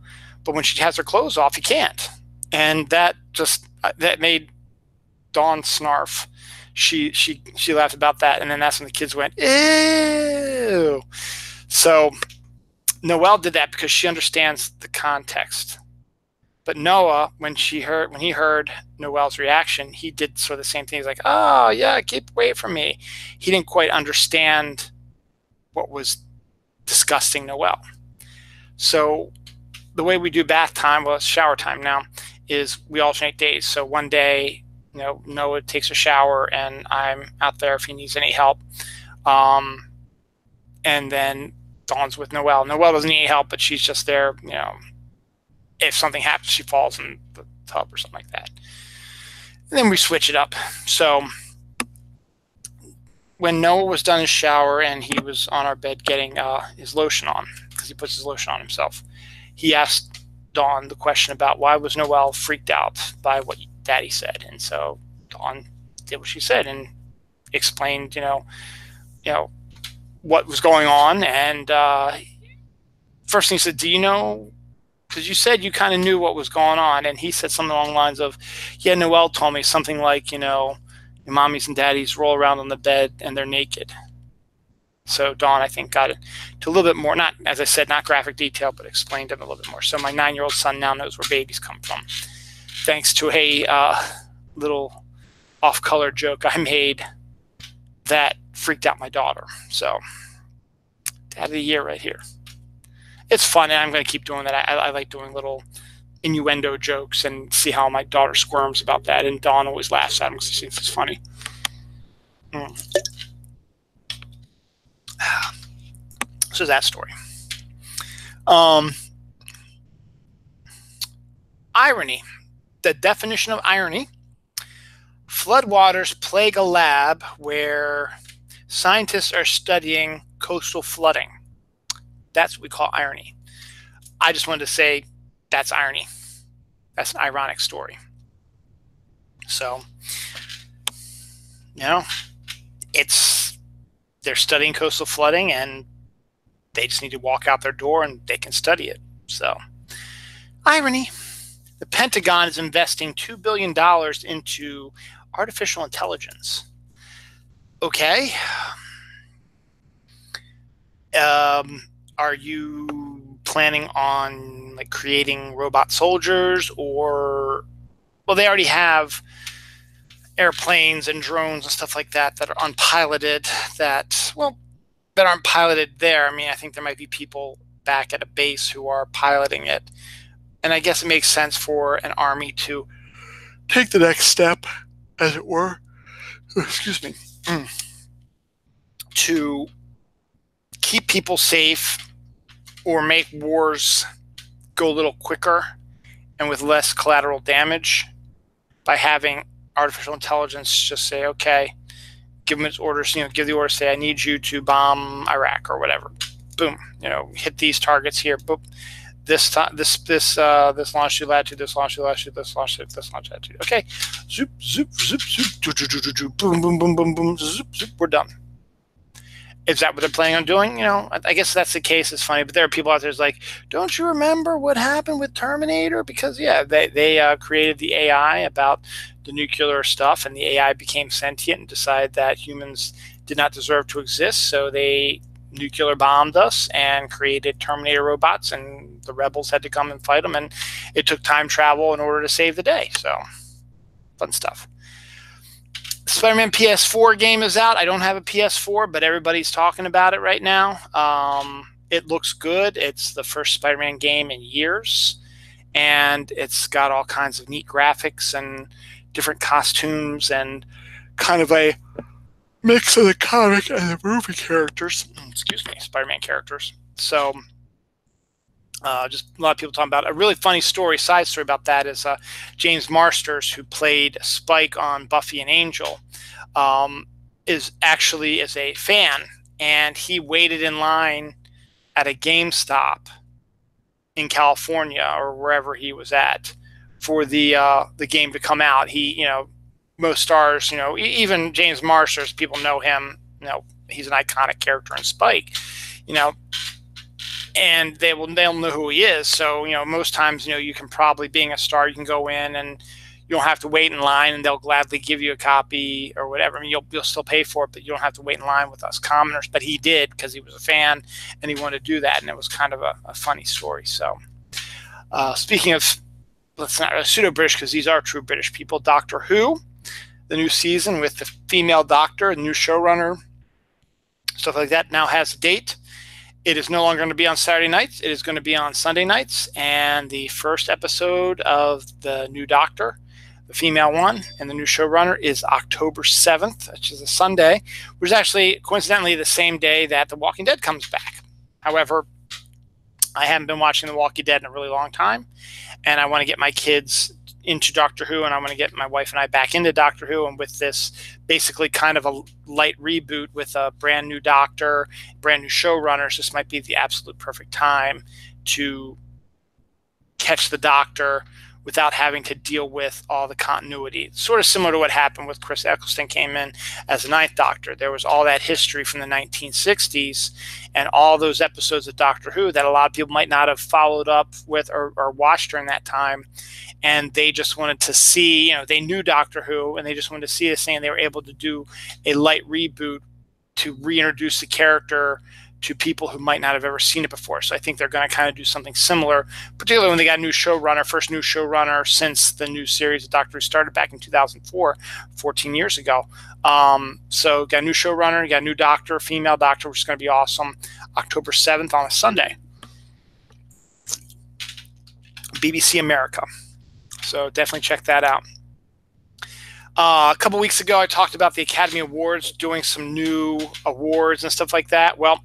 but when she has her clothes off, you can't." And that made Dawn snarf. She laughed about that, and then that's when the kids went, "Ew." So Noelle did that because she understands the context. But Noah, when he heard Noelle's reaction, he did sort of the same thing. He's like, "Oh yeah, keep away from me." He didn't quite understand what was disgusting Noelle. So the way we do bath time, well, it's shower time now, is we alternate days. So one day, Noah takes a shower and I'm out there if he needs any help. And then Dawn's with Noelle. Noelle doesn't need any help, but she's just there, if something happens, she falls in the tub or something like that. And then we switch it up. So when Noah was done his shower and he was on our bed getting his lotion on, because he puts his lotion on himself, he asked Dawn the question about why was Noelle freaked out by what Daddy said. And so Dawn did what she said and explained, what was going on. And first thing he said, "Do you know, because you said you kind of knew what was going on?" And he said something along the lines of, "Yeah, Noelle told me something like, your mommies and daddies roll around on the bed and they're naked." So Dawn, I think, got it to a little bit more, not, as I said, not graphic detail, but explained it a little bit more. So my 9-year-old son now knows where babies come from, thanks to a little off-color joke I made that freaked out my daughter. So Dad of the Year right here. It's fun, and I'm going to keep doing that. I like doing little innuendo jokes and see how my daughter squirms about that. And Dawn always laughs at them because she thinks it's funny. So that story. Irony. The definition of irony. Floodwaters plague a lab where scientists are studying coastal flooding. That's what we call irony. I just wanted to say that's irony. That's an ironic story. So, you know, they're studying coastal flooding, and they just need to walk out their door and they can study it. So, irony. The Pentagon is investing $2 billion into artificial intelligence. Okay. Are you planning on like creating robot soldiers, or, well, they already have airplanes and drones and stuff like that that are unpiloted, that aren't piloted there. I mean, I think there might be people back at a base who are piloting it. And I guess it makes sense for an army to take the next step, as it were, excuse me, to keep people safe or make wars go a little quicker and with less collateral damage by having artificial intelligence just say, okay, give them its orders, give the order, say, I need you to bomb Iraq or whatever. Boom, hit these targets here. Boom. This longitude, latitude, this longitude, latitude, this longitude, this longitude. Okay, zoop, zoop, zoop, zoop, boom, boom, boom, boom, boom, zoop, zoop. We're done. Is that what they're planning on doing? I guess that's the case. It's funny, but there are people out there who's like, don't you remember what happened with Terminator? Because they created the AI about the nuclear stuff, and the AI became sentient and decided that humans did not deserve to exist, so they nuclear bombed us and created Terminator robots, and the rebels had to come and fight them, and it took time travel in order to save the day. So fun stuff. Spider-Man PS4 game is out. I don't have a PS4, but everybody's talking about it right now. It looks good. It's the first Spider-Man game in years, and it's got all kinds of neat graphics and different costumes and kind of a mix of the comic and the movie characters. Excuse me, Spider-Man characters. So just a lot of people talking about it. A really funny side story about that is James Marsters, who played Spike on Buffy and Angel, is a fan, and he waited in line at a GameStop in California or wherever he was at for the game to come out. He, most stars, even James Marsters, people know him. He's an iconic character in Spike, and they'll know who he is. So, most times, you can probably, being a star, you can go in and you don't have to wait in line, and they'll gladly give you a copy or whatever. I mean, you'll still pay for it, but you don't have to wait in line with us commoners. But he did, because he was a fan and he wanted to do that, and it was kind of a funny story. So, speaking of, let's not pseudo-British, because these are true British people, Doctor Who, the new season with the female doctor, the new showrunner, stuff like that, now has a date. It is no longer going to be on Saturday nights. It is going to be on Sunday nights. And the first episode of the new Doctor, the female one, and the new showrunner is October 7th, which is a Sunday, which is actually coincidentally the same day that The Walking Dead comes back. However, I haven't been watching The Walking Dead in a really long time, and I want to get my kids into Doctor Who, and I want to get my wife and I back into Doctor Who. And with this basically kind of a light reboot with a brand new doctor, brand new showrunners, this might be the absolute perfect time to catch the Doctor without having to deal with all the continuity. It's sort of similar to what happened with Chris Eccleston came in as the Ninth Doctor. There was all that history from the 1960s and all those episodes of Doctor Who that a lot of people might not have followed up with or watched during that time. And they just wanted to see, they knew Doctor Who, and they just wanted to see this thing, and they were able to do a light reboot to reintroduce the character to people who might not have ever seen it before. So I think they're going to kind of do something similar, particularly when they got a new showrunner, first new showrunner since the new series of Doctor Who started back in 2004, 14 years ago. So got a new showrunner, got a new doctor, female doctor, which is going to be awesome. October 7th on a Sunday. BBC America. So definitely check that out. A couple weeks ago, I talked about the Academy Awards doing some new awards and stuff like that. Well,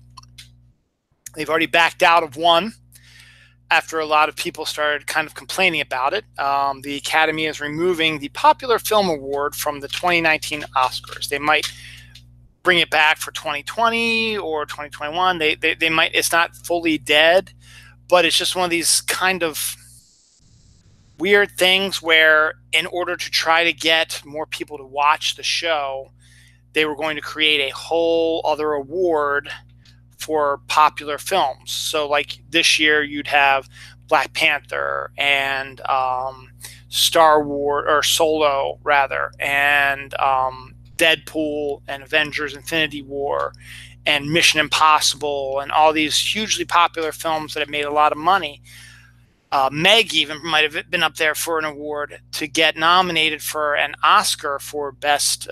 they've already backed out of one after a lot of people started kind of complaining about it. The Academy is removing the Popular Film Award from the 2019 Oscars. They might bring it back for 2020 or 2021. They might. It's not fully dead, but it's just one of these kind of weird things where in order to try to get more people to watch the show, they were going to create a whole other award for popular films. So like this year you'd have Black Panther and Star Wars, or Solo rather, and Deadpool and Avengers Infinity War and Mission Impossible and all these hugely popular films that have made a lot of money. Meg even might have been up there for an award to get nominated for an Oscar for best,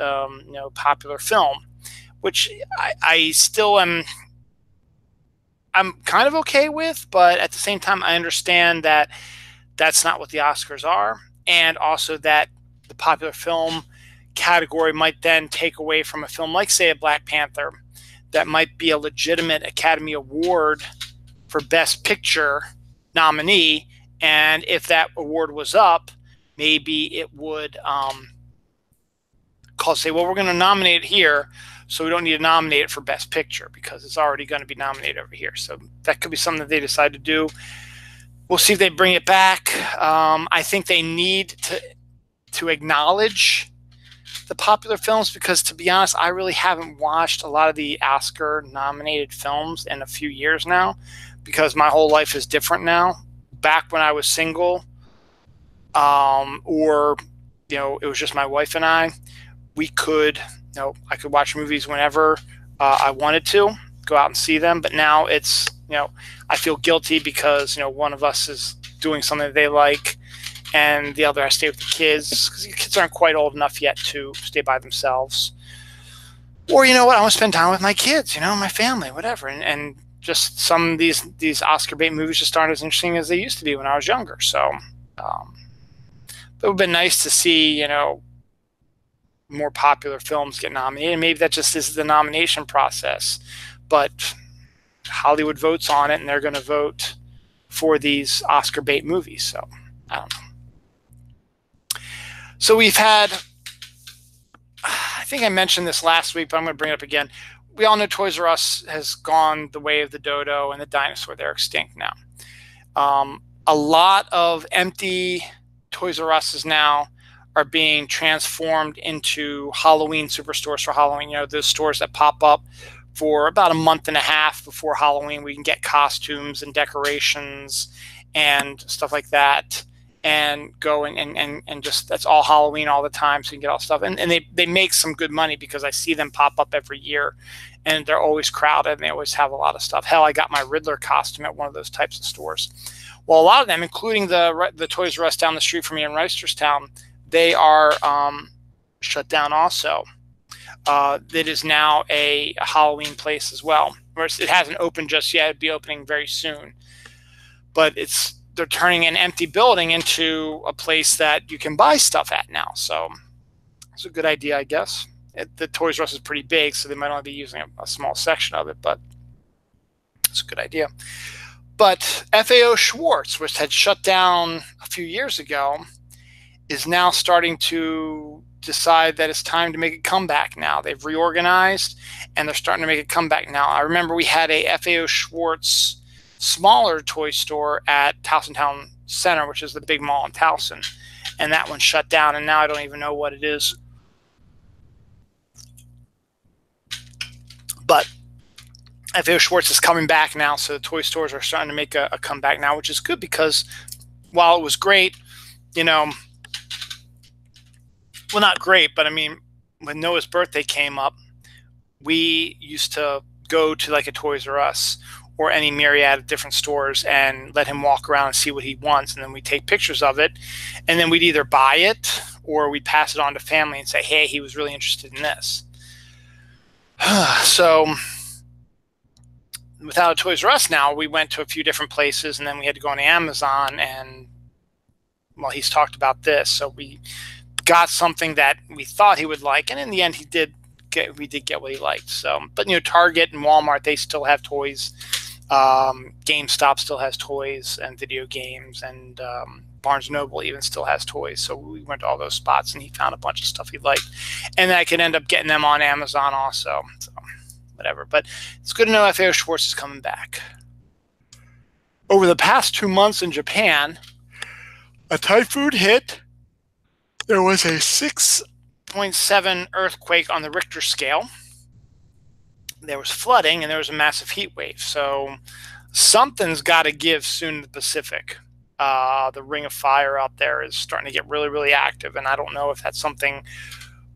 popular film, which I still am. I'm kind of okay with, but at the same time, I understand that that's not what the Oscars are, and also that the popular film category might then take away from a film like, say, a Black Panther, that might be a legitimate Academy Award for Best Picture nominee. And if that award was up, maybe it would say, well, we're going to nominate it here, so we don't need to nominate it for Best Picture because it's already going to be nominated over here. So that could be something that they decide to do. We'll see if they bring it back. I think they need to acknowledge the popular films because, to be honest, I really haven't watched a lot of the Oscar-nominated films in a few years now because my whole life is different now. Back when I was single, or it was just my wife and I, we could, I could watch movies whenever I wanted to, go out and see them. But now it's, I feel guilty because one of us is doing something that they like, and the other I stay with the kids because the kids aren't quite old enough yet to stay by themselves. Or I want to spend time with my kids, my family, whatever, and just some of these Oscar bait movies just aren't as interesting as they used to be when I was younger. So it would have been nice to see, more popular films get nominated. And maybe that just is the nomination process. But Hollywood votes on it, and they're going to vote for these Oscar bait movies. So I don't know. So we've had, I think I mentioned this last week, but I'm going to bring it up again. We all know Toys R Us has gone the way of the dodo and the dinosaur. They're extinct now. A lot of empty Toys R Us's now are being transformed into Halloween superstores for Halloween. Those stores that pop up for about a month and a half before Halloween. We can get costumes and decorations and stuff like that, and go and just, that's all Halloween all the time, so you can get all stuff. And they make some good money because I see them pop up every year, and they're always crowded, and they always have a lot of stuff. Hell, I got my Riddler costume at one of those types of stores. Well, a lot of them, including the Toys R Us down the street from me in Reisterstown, they are shut down also. It is now a Halloween place as well. It hasn't opened just yet. It'll be opening very soon. But they're turning an empty building into a place that you can buy stuff at now. So it's a good idea, I guess. The Toys R Us is pretty big, so they might only be using a small section of it, but it's a good idea. But FAO Schwarz, which had shut down a few years ago, is now starting to decide that it's time to make a comeback now. They've reorganized, and they're starting to make a comeback now. I remember we had a FAO Schwarz smaller toy store at Towson Town Center, which is the big mall in Towson, and that one shut down, and now I don't even know what it is. But FAO Schwarz is coming back now, so the toy stores are starting to make a comeback now, which is good because while it was great, well, not great, but I mean, when Noah's birthday came up, we used to go to like a Toys R Us or any myriad of different stores and let him walk around and see what he wants. And then we take pictures of it. And then we'd either buy it or we'd pass it on to family and say, hey, he was really interested in this. So without a Toys R Us now, we went to a few different places, and then we had to go on Amazon. And, well, he's talked about this. So we got something that we thought he would like. And in the end, we did get what he liked. So, but, Target and Walmart, they still have toys. GameStop still has toys and video games, and Barnes & Noble even still has toys. So we went to all those spots, and he found a bunch of stuff he liked, and I could end up getting them on Amazon also. So whatever, but it's good to know FAO Schwarz is coming back. Over the past 2 months in Japan, a typhoon hit. There was a 6.7 earthquake on the Richter scale. There was flooding, and there was a massive heat wave. So something's got to give soon in the Pacific. The ring of fire out there is starting to get really, really active, and I don't know if that's something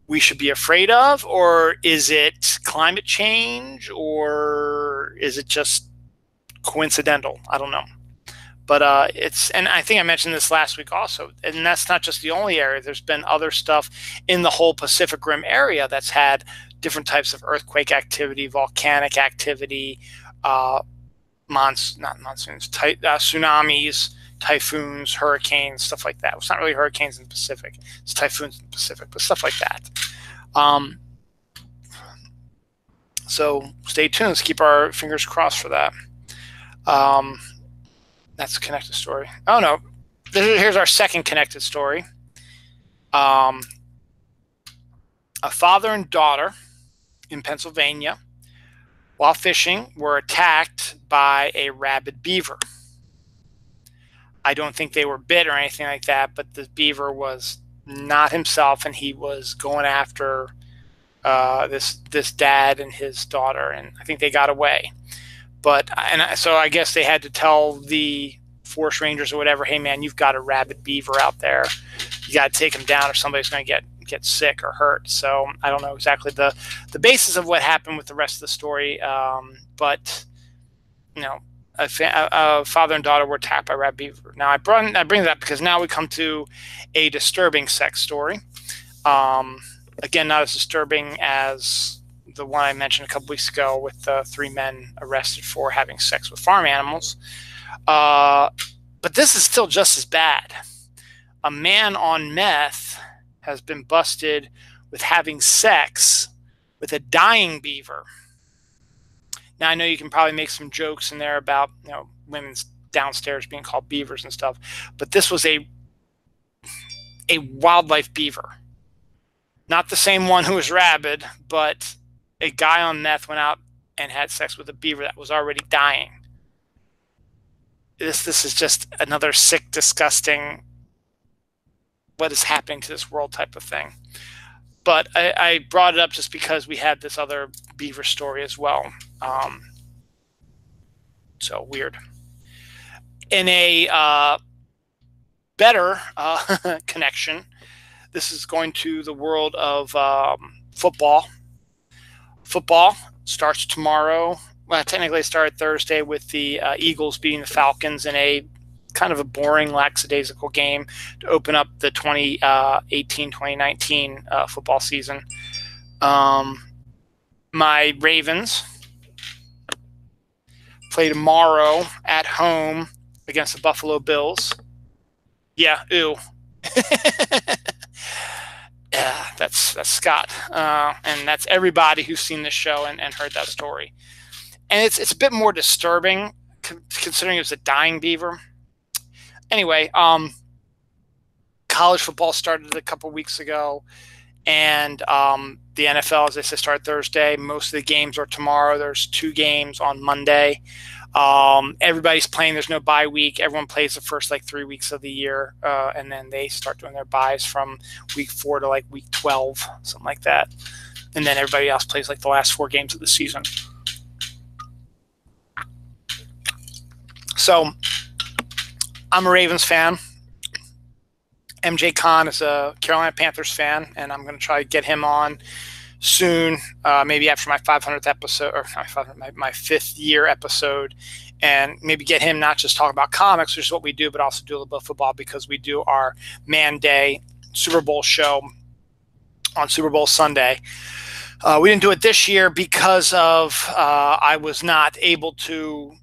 we should be afraid of, or is it climate change, or is it just coincidental? I don't know. But and I think I mentioned this last week also, and that's not just the only area. There's been other stuff in the whole Pacific Rim area that's had different types of earthquake activity, volcanic activity, tsunamis, typhoons, hurricanes, stuff like that. It's not really hurricanes in the Pacific. It's typhoons in the Pacific, but stuff like that. So stay tuned. Let's keep our fingers crossed for that. That's a connected story. Oh, no. Here's our second connected story. A father and daughter in Pennsylvania, while fishing, were attacked by a rabid beaver. I don't think they were bit or anything like that, but the beaver was not himself, and he was going after this dad and his daughter, and I think they got away. So I guess they had to tell the forest rangers or whatever, hey man, you've got a rabid beaver out there. You got to take him down, or somebody's going to get sick or hurt. So I don't know exactly the basis of what happened with the rest of the story, but a father and daughter were attacked by rabid beaver. Now I bring that up because now we come to a disturbing sex story. Again, not as disturbing as the one I mentioned a couple weeks ago with the 3 men arrested for having sex with farm animals. But this is still just as bad. A man on meth has been busted with having sex with a dying beaver. Now, I know you can probably make some jokes in there about women's downstairs being called beavers and stuff, but this was a wildlife beaver. Not the same one who was rabid, but a guy on meth went out and had sex with a beaver that was already dying. This is just another sick, disgusting, what is happening to this world type of thing. But I brought it up just because we had this other beaver story as well. So weird. In a better connection, this is going to the world of football. Football starts tomorrow. Well, technically it started Thursday with the Eagles beating the Falcons in a kind of a boring, lackadaisical game to open up the 2018-2019 football season. My Ravens play tomorrow at home against the Buffalo Bills. Yeah, ew. Yeah, that's Scott, and that's everybody who's seen this show and heard that story. And it's a bit more disturbing considering it was a dying beaver. Anyway, college football started a couple weeks ago, and the NFL, as I said, started Thursday. Most of the games are tomorrow. There's 2 games on Monday. Everybody's playing. There's no bye week. Everyone plays the first 3 weeks of the year, and then they start doing their byes from week 4 to week 12, something like that. And then everybody else plays the last 4 games of the season. So I'm a Ravens fan. MJ Khan is a Carolina Panthers fan, and I'm going to try to get him on soon, maybe after my 500th episode, or my 5th year episode, and maybe get him not just talk about comics, which is what we do, but also do a little bit of football, because we do our Man Day Super Bowl show on Super Bowl Sunday. We didn't do it this year because of I was not able to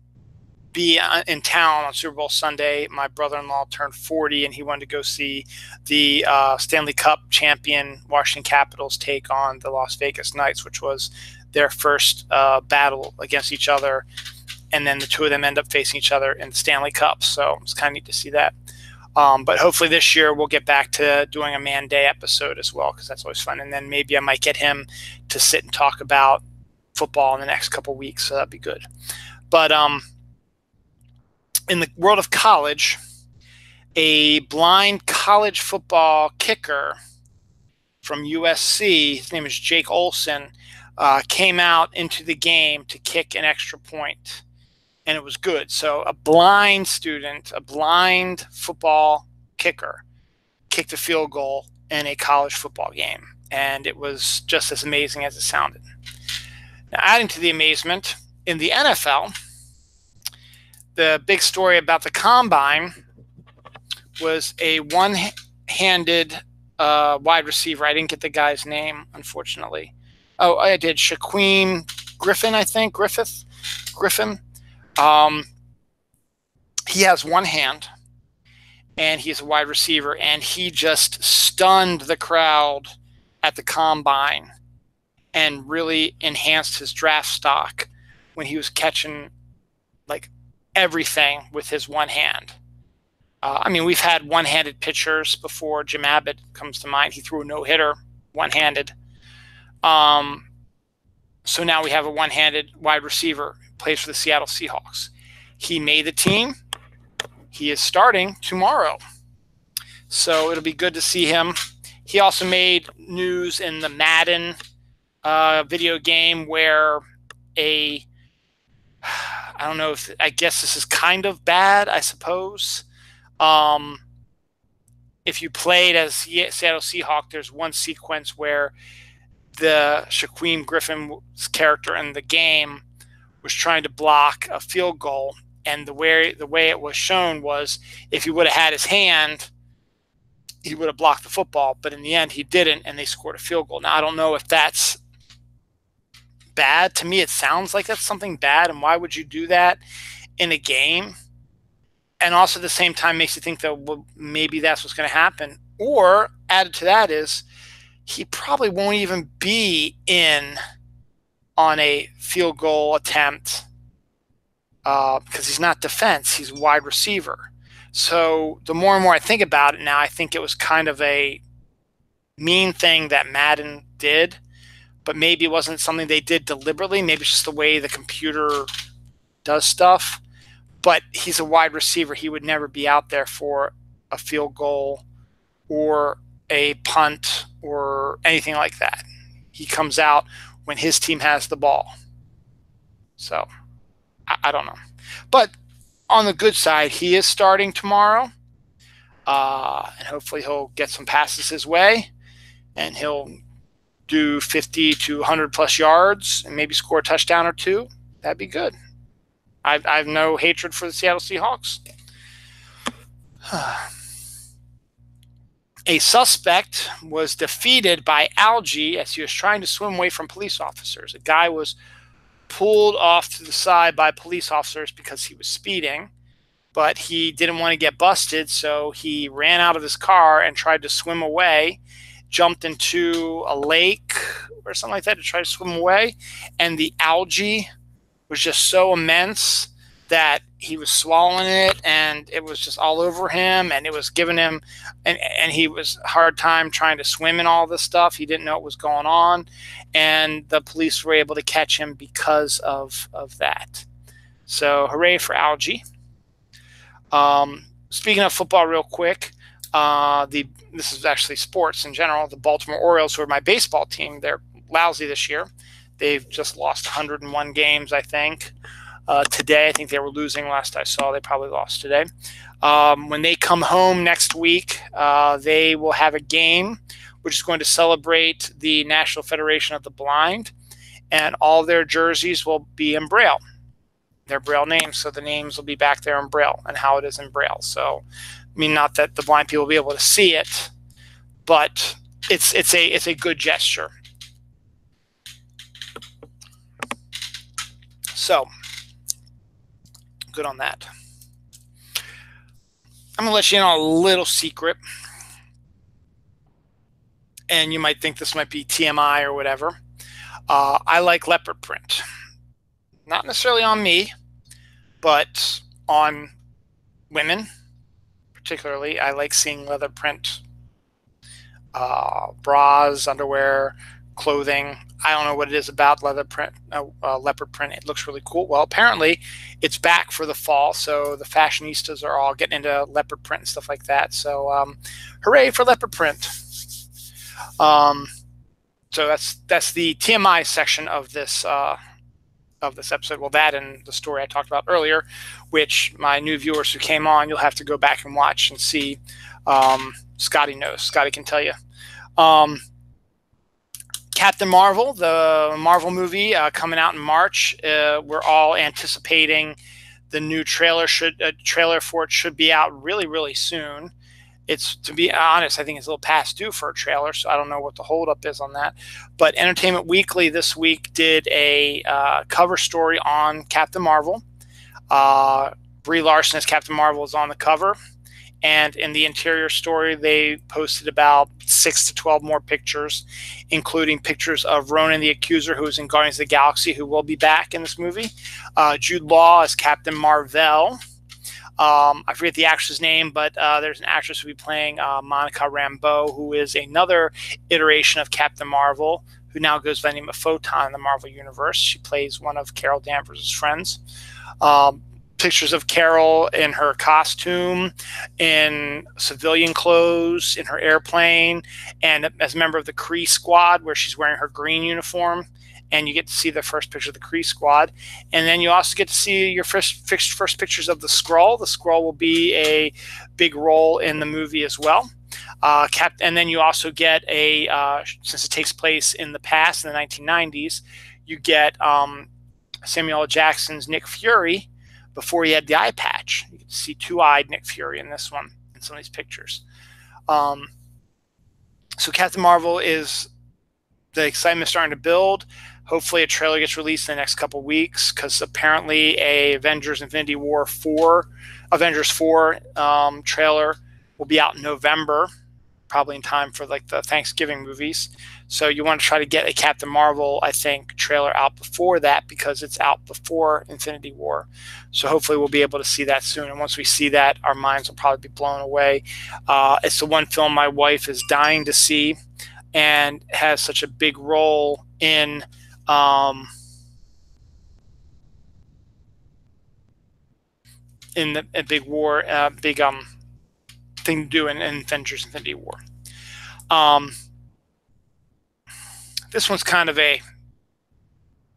be in town on Super Bowl Sunday. My brother-in-law turned 40, and he wanted to go see the Stanley Cup champion Washington Capitals take on the Las Vegas Knights, which was their first battle against each other. And then the two of them end up facing each other in the Stanley Cup. So it's kind of neat to see that. But hopefully this year we'll get back to doing a Man Day episode as well, because that's always fun. And then maybe I might get him to sit and talk about football in the next couple of weeks. So that'd be good. But in the world of college, a blind college football kicker from USC, his name is Jake Olson, came out into the game to kick an extra point, and it was good. So a blind student, a blind football kicker, kicked a field goal in a college football game, and it was just as amazing as it sounded. Now, adding to the amazement, in the NFL, the big story about the combine was a one-handed wide receiver. I didn't get the guy's name, unfortunately. Oh, I did. Shaquem Griffin, I think. Griffin. He has one hand, and he's a wide receiver, and he just stunned the crowd at the combine and really enhanced his draft stock when he was catching like everything with his one hand. I mean, we've had one-handed pitchers before. Jim Abbott comes to mind. He threw a no-hitter one-handed. So now we have a one-handed wide receiver, plays for the Seattle Seahawks. He made the team. He is starting tomorrow. So it'll be good to see him. He also made news in the Madden video game where I don't know if, I guess this is kind of bad, I suppose. If you played as Seattle Seahawk, there's one sequence where the Shaquem Griffin's character in the game was trying to block a field goal, and the way it was shown was if he would have had his hand, he would have blocked the football, but in the end he didn't, and they scored a field goal. Now, I don't know if that's bad. To me, it sounds like that's something bad, and why would you do that in a game? And also at the same time makes you think that, well, maybe that's what's going to happen. Or added to that is he probably won't even be in on a field goal attempt because he's not defense, he's wide receiver. So the more and more I think about it now, I think it was kind of a mean thing that Madden did, but maybe it wasn't something they did deliberately. Maybe it's just the way the computer does stuff. But he's a wide receiver. He would never be out there for a field goal or a punt or anything like that. He comes out when his team has the ball. So I don't know. But on the good side, he is starting tomorrow. And hopefully he'll get some passes his way. And he'll do 50 to 100 plus yards and maybe score a touchdown or two. That'd be good. I have no hatred for the Seattle Seahawks. A suspect was defeated by algae as he was trying to swim away from police officers. A guy was pulled off to the side by police officers because he was speeding, but he didn't want to get busted, so he ran out of his car and tried to swim away, jumped into a lake or something like that to try to swim away, and the algae was just so immense that he was swallowing it, and it was just all over him, and it was giving him, and he was a hard time trying to swim in all this stuff. He didn't know what was going on, and the police were able to catch him because of that. So hooray for algae. Speaking of football real quick, this is actually sports in general. The Baltimore Orioles, who are my baseball team, they're lousy this year. They've just lost 101 games, I think. Today, I think they were losing last I saw. They probably lost today. When they come home next week, they will have a game which is going to celebrate the National Federation of the Blind, and all their jerseys will be in Braille. Their Braille names, so the names will be back there in Braille and how it is in Braille. So, I mean, not that the blind people will be able to see it, but it's a good gesture. So, good on that. I'm gonna let you in on a little secret, and you might think this might be TMI or whatever. I like leopard print. Not necessarily on me, but on women particularly. I like seeing leather print bras, underwear, clothing. I don't know what it is about leopard print. It looks really cool. Well, apparently it's back for the fall, so the fashionistas are all getting into leopard print and stuff like that. So hooray for leopard print. So that's the TMI section of this episode. Well, that and the story I talked about earlier, which my new viewers who came on, you'll have to go back and watch and see. Scotty knows. Scotty can tell you. Captain Marvel, the Marvel movie coming out in March. We're all anticipating the new trailer. Trailer for it should be out really, really soon. It's, to be honest, I think it's a little past due for a trailer, so I don't know what the holdup is on that. But Entertainment Weekly this week did a cover story on Captain Marvel. Brie Larson as Captain Marvel is on the cover. And in the interior story, they posted about 6 to 12 more pictures, including pictures of Ronan the Accuser, who is in Guardians of the Galaxy, who will be back in this movie. Jude Law as Captain Marvel. I forget the actress's name, but there's an actress who will be playing Monica Rambeau, who is another iteration of Captain Marvel, who now goes by the name of Photon in the Marvel Universe. She plays one of Carol Danvers' friends. Pictures of Carol in her costume, in civilian clothes, in her airplane, and as a member of the Kree Squad, where she's wearing her green uniform. And you get to see the first picture of the Kree Squad. And then you also get to see your first pictures of the Skrull. The Skrull will be a big role in the movie as well. And then you also get since it takes place in the past, in the 1990s, you get Samuel L. Jackson's Nick Fury before he had the eye patch. You can see two-eyed Nick Fury in this one, in some of these pictures. So Captain Marvel is, the excitement starting to build. Hopefully a trailer gets released in the next couple weeks, because apparently a Avengers 4 trailer will be out in November, probably in time for like the Thanksgiving movies. So you want to try to get a Captain Marvel, I think, trailer out before that, because it's out before Infinity War. So hopefully we'll be able to see that soon. And once we see that, our minds will probably be blown away. It's the one film my wife is dying to see, and has such a big role in the big war, thing to do in Avengers Infinity War. This one's kind of a,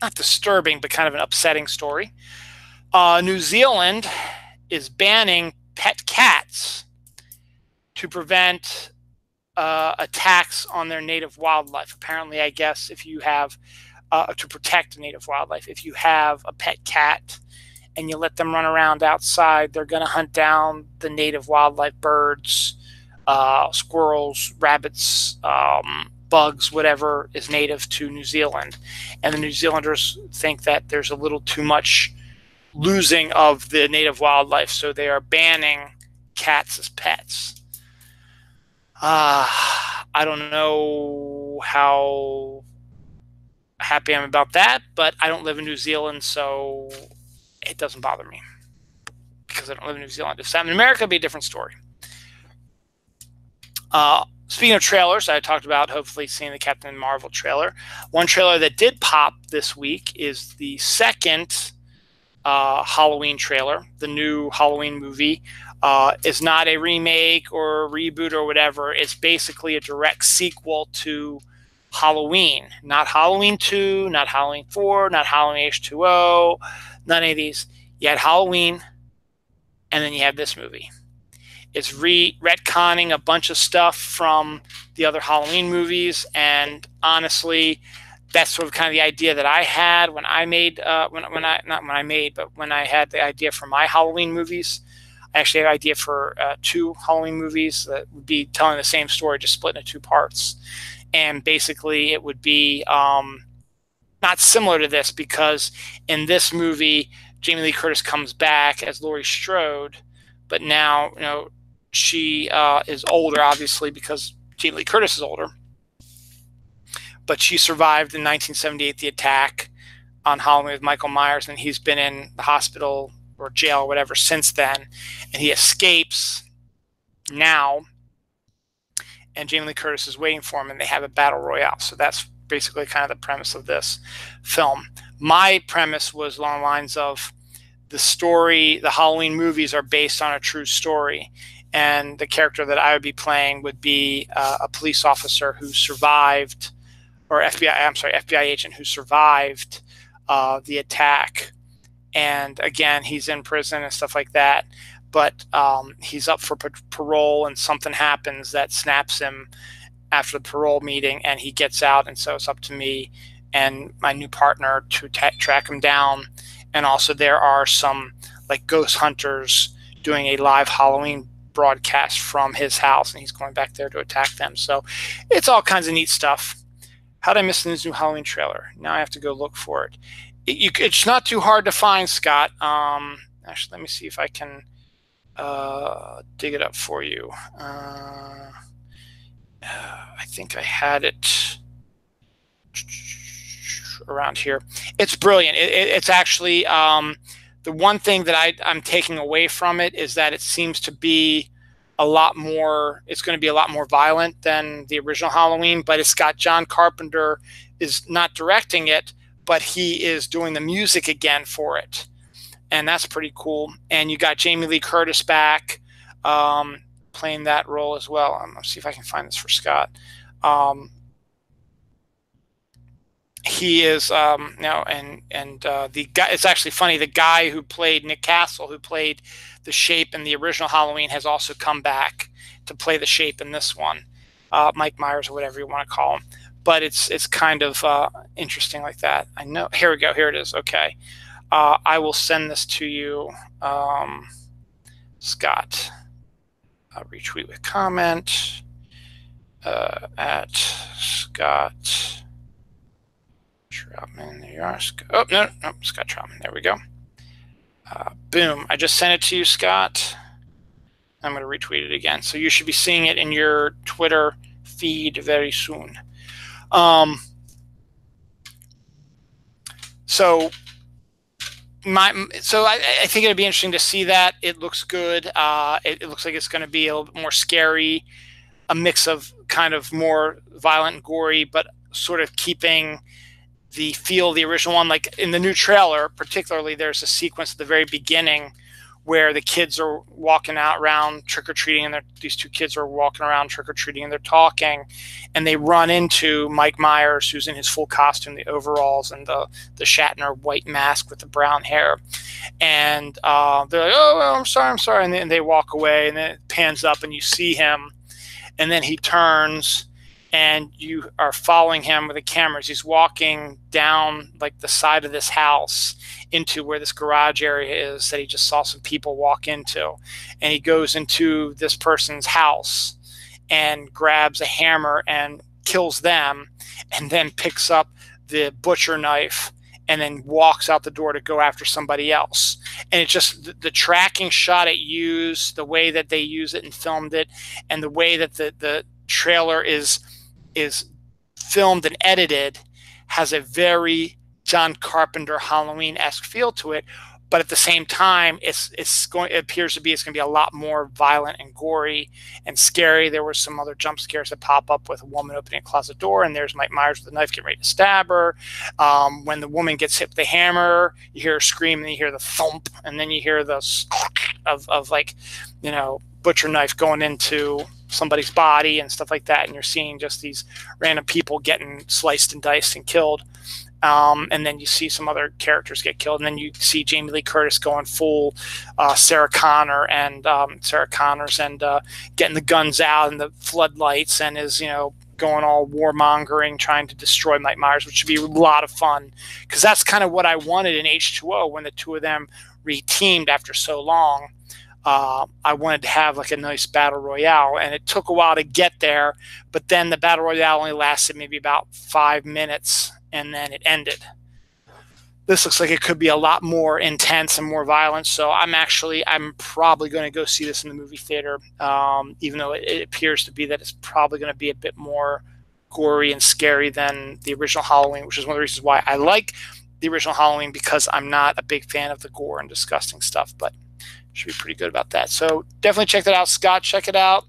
not disturbing, but kind of an upsetting story. New Zealand is banning pet cats to prevent attacks on their native wildlife. Apparently, I guess if you have, to protect native wildlife, if you have a pet cat and you let them run around outside, they're going to hunt down the native wildlife, birds, squirrels, rabbits, bugs, whatever is native to New Zealand. And the New Zealanders think that there's a little too much losing of the native wildlife, so they are banning cats as pets. I don't know how happy I'm about that, but I don't live in New Zealand, so it doesn't bother me, because I don't live in New Zealand. If that in America, it'd be a different story. Speaking of trailers, I talked about hopefully seeing the Captain Marvel trailer. One trailer that did pop this week is the second Halloween trailer. The new Halloween movie is not a remake or a reboot or whatever. It's basically a direct sequel to Halloween. Not Halloween 2, not Halloween 4, not Halloween H2O, none of these. You had Halloween, and then you have this movie. It's retconning a bunch of stuff from the other Halloween movies, and honestly, that's sort of kind of the idea that I had when I made when I had the idea for my Halloween movies. I actually had an idea for 2 Halloween movies that would be telling the same story, just split into 2 parts. And basically, it would be not similar to this, because in this movie, Jamie Lee Curtis comes back as Laurie Strode, but now she is older, obviously, because Jamie Lee Curtis is older. But she survived in 1978 the attack on Halloween with Michael Myers, and he's been in the hospital or jail or whatever since then. And he escapes now, and Jamie Lee Curtis is waiting for him, and they have a battle royale. So that's basically kind of the premise of this film. My premise was along the lines of the story, the Halloween movies are based on a true story. And the character that I would be playing would be a police officer who survived, or FBI agent who survived the attack. And again, he's in prison and stuff like that. But he's up for parole, and something happens that snaps him after the parole meeting, and he gets out. And so it's up to me and my new partner to track him down. And also there are some like ghost hunters doing a live Halloween broadcast from his house, and he's going back there to attack them. So it's all kinds of neat stuff. How did I miss this new Halloween trailer? Now I have to go look for it. It's not too hard to find, Scott. Actually, let me see if I can dig it up for you. I think I had it around here. It's brilliant. It's actually the one thing that I'm taking away from it is that it seems to be a lot more. It's going to be a lot more violent than the original Halloween, but it's got John Carpenter is not directing it, but he is doing the music again for it, and that's pretty cool. And you got Jamie Lee Curtis back playing that role as well. Let's see if I can find this for Scott. He is now, and the guy. It's actually funny. The guy who played Nick Castle, who played the Shape in the original Halloween, has also come back to play the Shape in this one, Mike Myers or whatever you want to call him. But it's kind of interesting like that. I know. Here we go. Here it is. Okay, I will send this to you, Scott. Retweet with comment at Scott Troutman. There you are. Oh, no, Scott Troutman. There we go. Boom. I just sent it to you, Scott. I'm going to retweet it again. So you should be seeing it in your Twitter feed very soon. So I think it'd be interesting to see that. It looks good. It looks like it's going to be a little bit more scary, a mix of kind of more violent and gory, but sort of keeping the feel of the original one. Like in the new trailer, particularly, there's a sequence at the very beginning where the kids are walking out around trick-or-treating, and these 2 kids are walking around trick-or-treating, and they're talking, and they run into Mike Myers, who's in his full costume, the overalls and the Shatner white mask with the brown hair. And they're like, oh, well, I'm sorry. And then they walk away, and then it pans up, and you see him, and then he turns, and you are following him with the cameras. He's walking down like the side of this house into where this garage area is that he just saw some people walk into. And he goes into this person's house and grabs a hammer and kills them, and then picks up the butcher knife and then walks out the door to go after somebody else. And it's just the tracking shot it used, the way that they use it and filmed it, and the way that the trailer is filmed and edited has a very John Carpenter Halloween-esque feel to it, but at the same time, it appears to be it's going to be a lot more violent and gory and scary. There were some other jump scares that pop up with a woman opening a closet door, and there's Mike Myers with a knife getting ready to stab her. When the woman gets hit with the hammer, you hear her scream, and you hear the thump, and then you hear the of like, butcher knife going into somebody's body and stuff like that, and you're seeing just these random people getting sliced and diced and killed. And then you see some other characters get killed, and then you see Jamie Lee Curtis going full Sarah Connor and getting the guns out and the floodlights, and is going all warmongering, trying to destroy Mike Myers, which would be a lot of fun, because that's kind of what I wanted in H2O when the two of them reteamed after so long. I wanted to have like a nice battle royale, and it took a while to get there, but then the battle royale only lasted maybe about 5 minutes, and then it ended. This looks like it could be a lot more intense and more violent, so I'm probably going to go see this in the movie theater, even though it appears to be that it's probably going to be a bit more gory and scary than the original Halloween, which is one of the reasons why I like the original Halloween, because I'm not a big fan of the gore and disgusting stuff, but should be pretty good about that. So definitely check that out. Scott, check it out.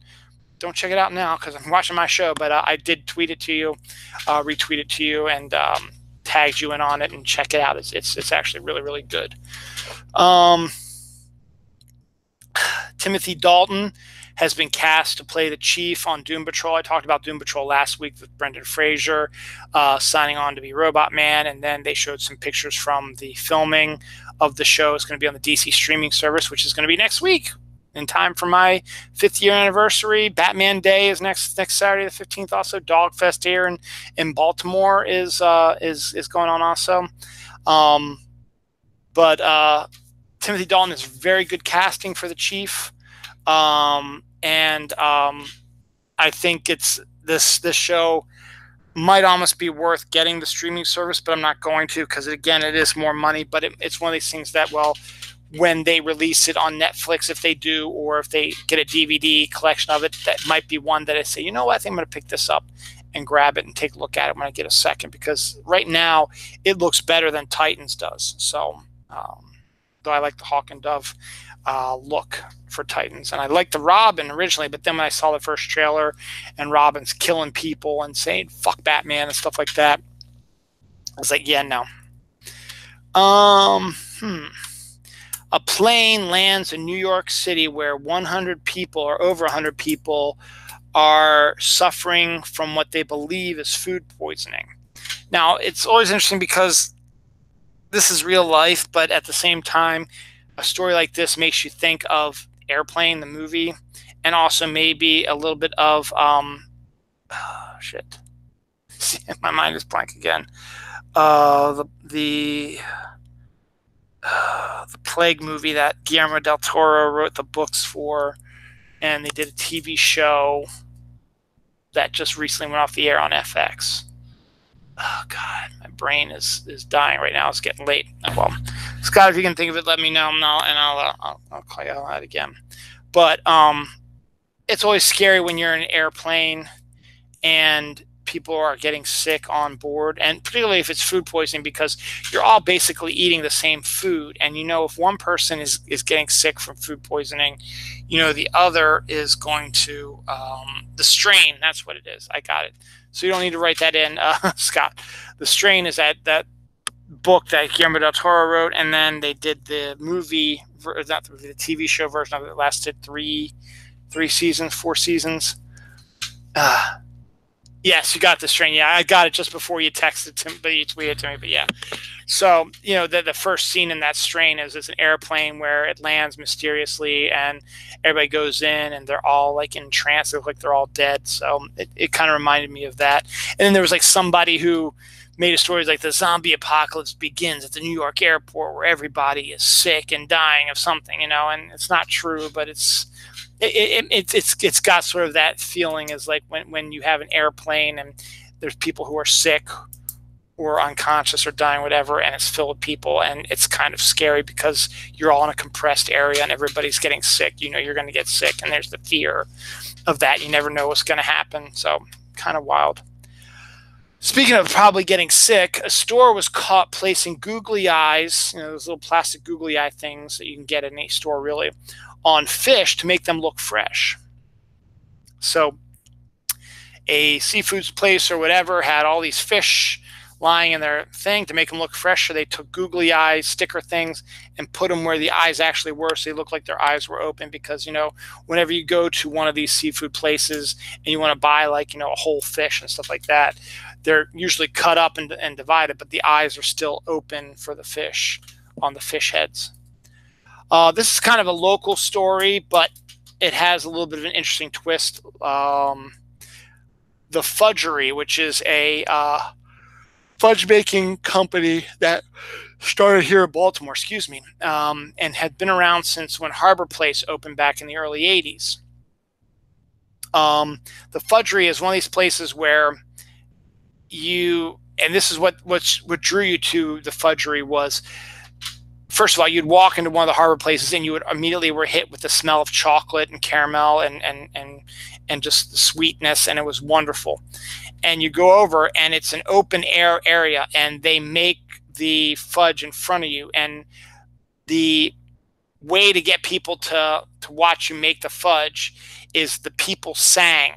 Don't check it out now because I'm watching my show, but I did tweet it to you, retweet it to you, and tagged you in on it, and check it out. It's actually really, really good. Timothy Dalton has been cast to play the chief on Doom Patrol. I talked about Doom Patrol last week with Brendan Fraser signing on to be Robot Man, and then they showed some pictures from the filming of the show. It's going to be on the DC streaming service, which is going to be next week in time for my 5th year anniversary. Batman Day is next Saturday the 15th. Also, Dogfest here in Baltimore is going on also. But Timothy Dalton is very good casting for the chief. I think this show might almost be worth getting the streaming service, but I'm not going to, because again, it is more money. But it's one of these things that, well, when they release it on Netflix, if they do, or if they get a DVD collection of it, that might be one that I say, you know what, I think I'm going to pick this up and grab it and take a look at it when I get a second, because right now it looks better than Titans does. So, though I like the Hawk and Dove look for Titans, and I liked the Robin originally, but then when I saw the first trailer and Robin's killing people and saying "fuck Batman" and stuff like that, I was like, yeah, no. A plane lands in New York City where 100 people, or over 100 people, are suffering from what they believe is food poisoning. Now, it's always interesting because this is real life, but at the same time, a story like this makes you think of Airplane, the movie, and also maybe a little bit of shit. My mind is blank again. The Plague movie that Guillermo del Toro wrote the books for, and they did a TV show that just recently went off the air on FX. Oh God, my brain is dying right now. It's getting late. Oh, well, Scott, if you can think of it, let me know, and I'll call you on that again. But it's always scary when you're in an airplane and people are getting sick on board, and particularly if it's food poisoning, because you're all basically eating the same food, and if one person is getting sick from food poisoning, the other is going to the strain. That's what it is. I got it. So you don't need to write that in, Scott. The Strain is that book that Guillermo del Toro wrote, and then they did the movie, not the TV show version of it, that lasted 4 seasons. Yes, you got The Strain. Yeah, I got it just before you texted to me, but you tweeted to me. But yeah, so the first scene in that Strain is an airplane where it lands mysteriously, and everybody goes in, and they're all like in trance. They look like they're all dead. So it kind of reminded me of that. And then there was like somebody who made a story like the zombie apocalypse begins at the New York airport, where everybody is sick and dying of something, and it's not true, but it's got sort of that feeling, as like when you have an airplane and there's people who are sick or unconscious or dying, whatever, and it's filled with people, and it's kind of scary because you're all in a compressed area and everybody's getting sick. You're going to get sick, and there's the fear of that. You never know what's going to happen. So kind of wild. Speaking of probably getting sick, a store was caught placing googly eyes, those little plastic googly eye things that you can get in any store really, on fish to make them look fresh. So a seafood place or whatever had all these fish lying in their thing to make them look fresh, so they took googly eye sticker things and put them where the eyes actually were, so they looked like their eyes were open. Because whenever you go to one of these seafood places and you want to buy like a whole fish and stuff like that, they're usually cut up and divided, but the eyes are still open for the fish on the fish heads. This is kind of a local story, but it has a little bit of an interesting twist. The Fudgery, which is a fudge making company that started here in Baltimore, and had been around since when Harbor Place opened back in the early 80s. The Fudgery is one of these places where and this is what drew you to the Fudgery was, first of all, you'd walk into one of the Harbor Places and you would immediately were hit with the smell of chocolate and caramel and just the sweetness, and it was wonderful. And you go over and it's an open air area and they make the fudge in front of you, and the way to get people to watch you make the fudge is the people sang.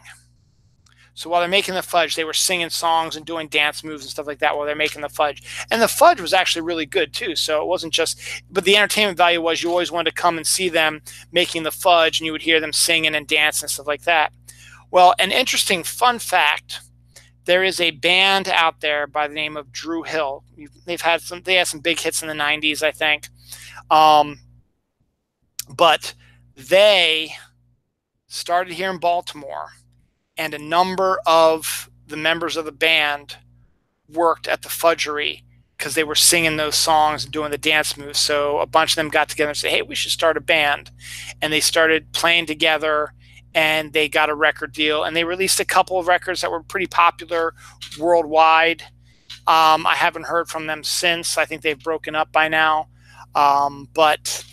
So while they're making the fudge, they were singing songs and doing dance moves and stuff like that while they're making the fudge. And the fudge was actually really good too. So it wasn't just, but the entertainment value was you always wanted to come and see them making the fudge, and you would hear them singing and dancing and stuff like that. Well, an interesting fun fact, there is a band out there by the name of Drew Hill. They had some big hits in the 90s, I think. But they started here in Baltimore, and a number of the members of the band worked at the Fudgery because they were singing those songs and doing the dance moves. So a bunch of them got together and said, hey, we should start a band. And they started playing together, and they got a record deal, and they released a couple of records that were pretty popular worldwide. I haven't heard from them since. I think they've broken up by now. But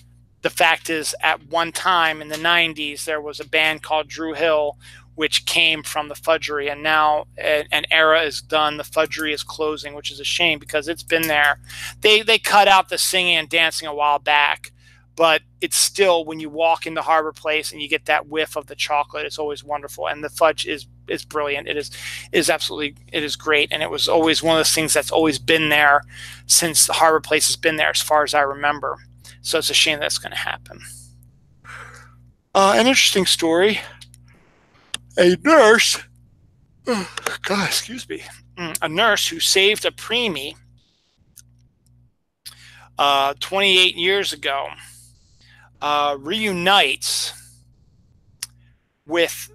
the fact is, at one time in the 90s, there was a band called Drew Hill, which came from the Fudgery, and now an era is done. The Fudgery is closing, which is a shame because it's been there. They cut out the singing and dancing a while back, but it's still, when you walk into Harbor Place and you get that whiff of the chocolate, it's always wonderful. And the fudge is brilliant. It is great. And it was always one of those things that's always been there since the Harbor Place has been there, as far as I remember. So it's a shame that's going to happen. An interesting story. A nurse, a nurse who saved a preemie 28 years ago, reunites with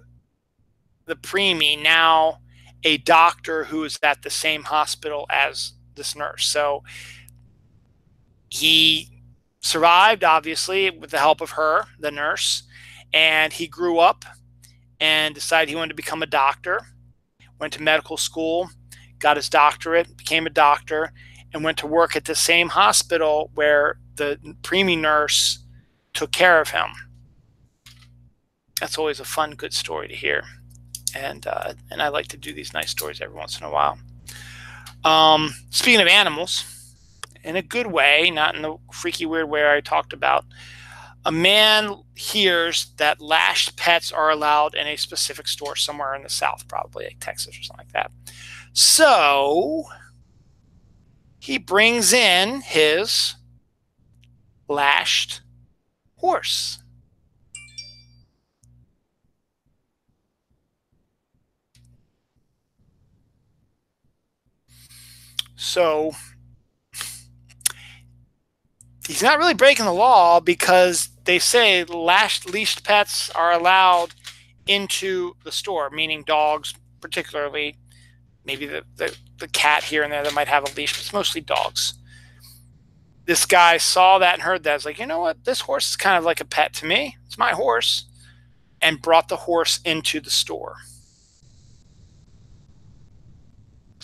the preemie, now a doctor who is at the same hospital as this nurse. So he survived, obviously, with the help of her, the nurse, and he grew up and decided he wanted to become a doctor, went to medical school, got his doctorate, became a doctor, and went to work at the same hospital where the preemie nurse took care of him. That's always a fun, good story to hear. And I like to do these nice stories every once in a while. Speaking of animals, in a good way, not in the freaky, weird way I talked about, a man hears that lashed pets are allowed in a specific store somewhere in the South, probably like Texas or something like that. So he brings in his lashed horse. So he's not really breaking the law, because they say leashed pets are allowed into the store, meaning dogs, particularly, maybe the cat here and there that might have a leash, but it's mostly dogs. This guy saw that and heard that. It's like, you know what? This horse is kind of like a pet to me. It's my horse. And brought the horse into the store.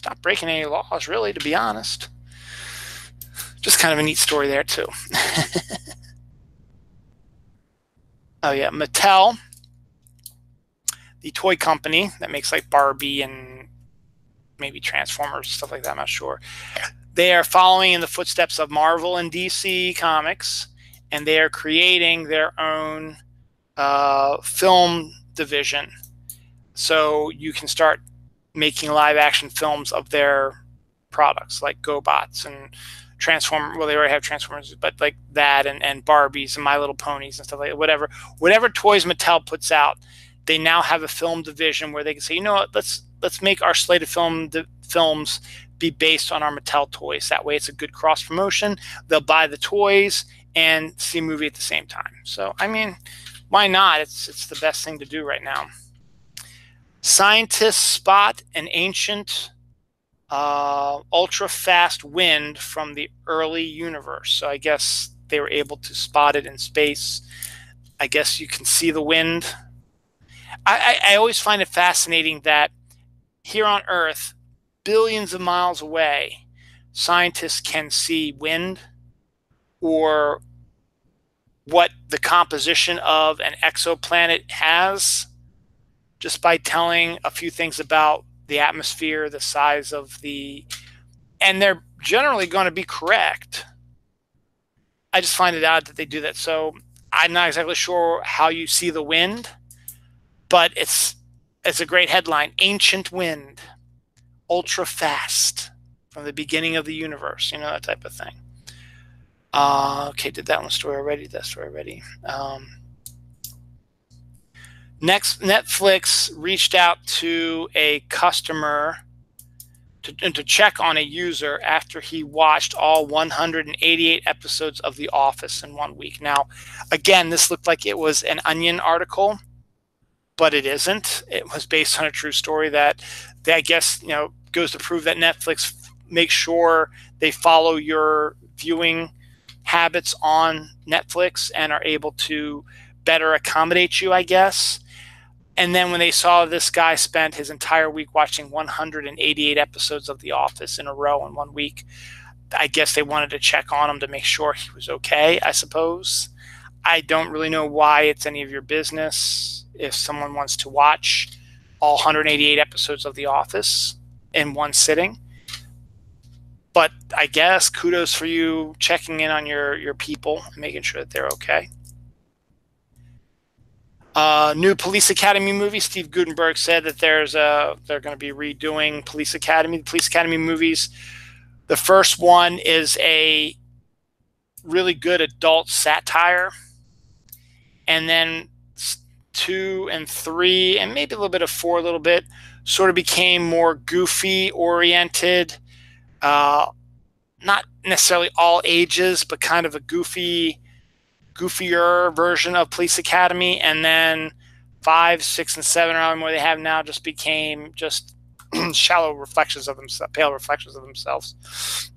Not breaking any laws, really, to be honest. Just kind of a neat story there, too. Oh, yeah. Mattel, the toy company that makes like Barbie and maybe Transformers, stuff like that, I'm not sure. They are following in the footsteps of Marvel and DC Comics, and they are creating their own film division. So you can start making live action films of their products, like GoBots and Transformers. Well, they already have Transformers, but like that, and Barbies and My Little Ponies and stuff like that. Whatever toys Mattel puts out, they now have a film division where they can say, you know what, let's make our slate of film films be based on our Mattel toys. That way it's a good cross promotion. They'll buy the toys and see a movie at the same time. So, I mean, why not? It's the best thing to do right now. Scientists spot an ancient ultra-fast wind from the early universe. So I guess they were able to spot it in space. I guess you can see the wind. I always find it fascinating that here on Earth, billions of miles away, scientists can see wind or what the composition of an exoplanet has just by telling a few things about the atmosphere, the size of the, and they're generally going to be correct. I just find it odd that they do that. So I'm not exactly sure how you see the wind, but it's a great headline. Ancient wind, ultra fast from the beginning of the universe, you know, that type of thing. Okay, did that one story already? That story already. Next, Netflix reached out to a customer to check on a user after he watched all 188 episodes of The Office in 1 week. Now, again, this looked like it was an Onion article, but it isn't. It was based on a true story that they, I guess, you know, goes to prove that Netflix makes sure they follow your viewing habits on Netflix and are able to better accommodate you, I guess. And then when they saw this guy spent his entire week watching 188 episodes of The Office in a row in 1 week, I guess they wanted to check on him to make sure he was okay, I suppose. I don't really know why it's any of your business if someone wants to watch all 188 episodes of The Office in one sitting. But I guess kudos for you checking in on your people and making sure that they're okay. New Police Academy movie. Steve Guttenberg said that they're going to be redoing Police Academy. The Police Academy movies. The first one is a really good adult satire, and then 2 and 3, and maybe a little bit of 4, a little bit, sort of became more goofy oriented. Not necessarily all ages, but kind of a goofier version of Police Academy. And then 5, 6, and 7, or more they have now, just became just shallow reflections of themselves, pale reflections of themselves.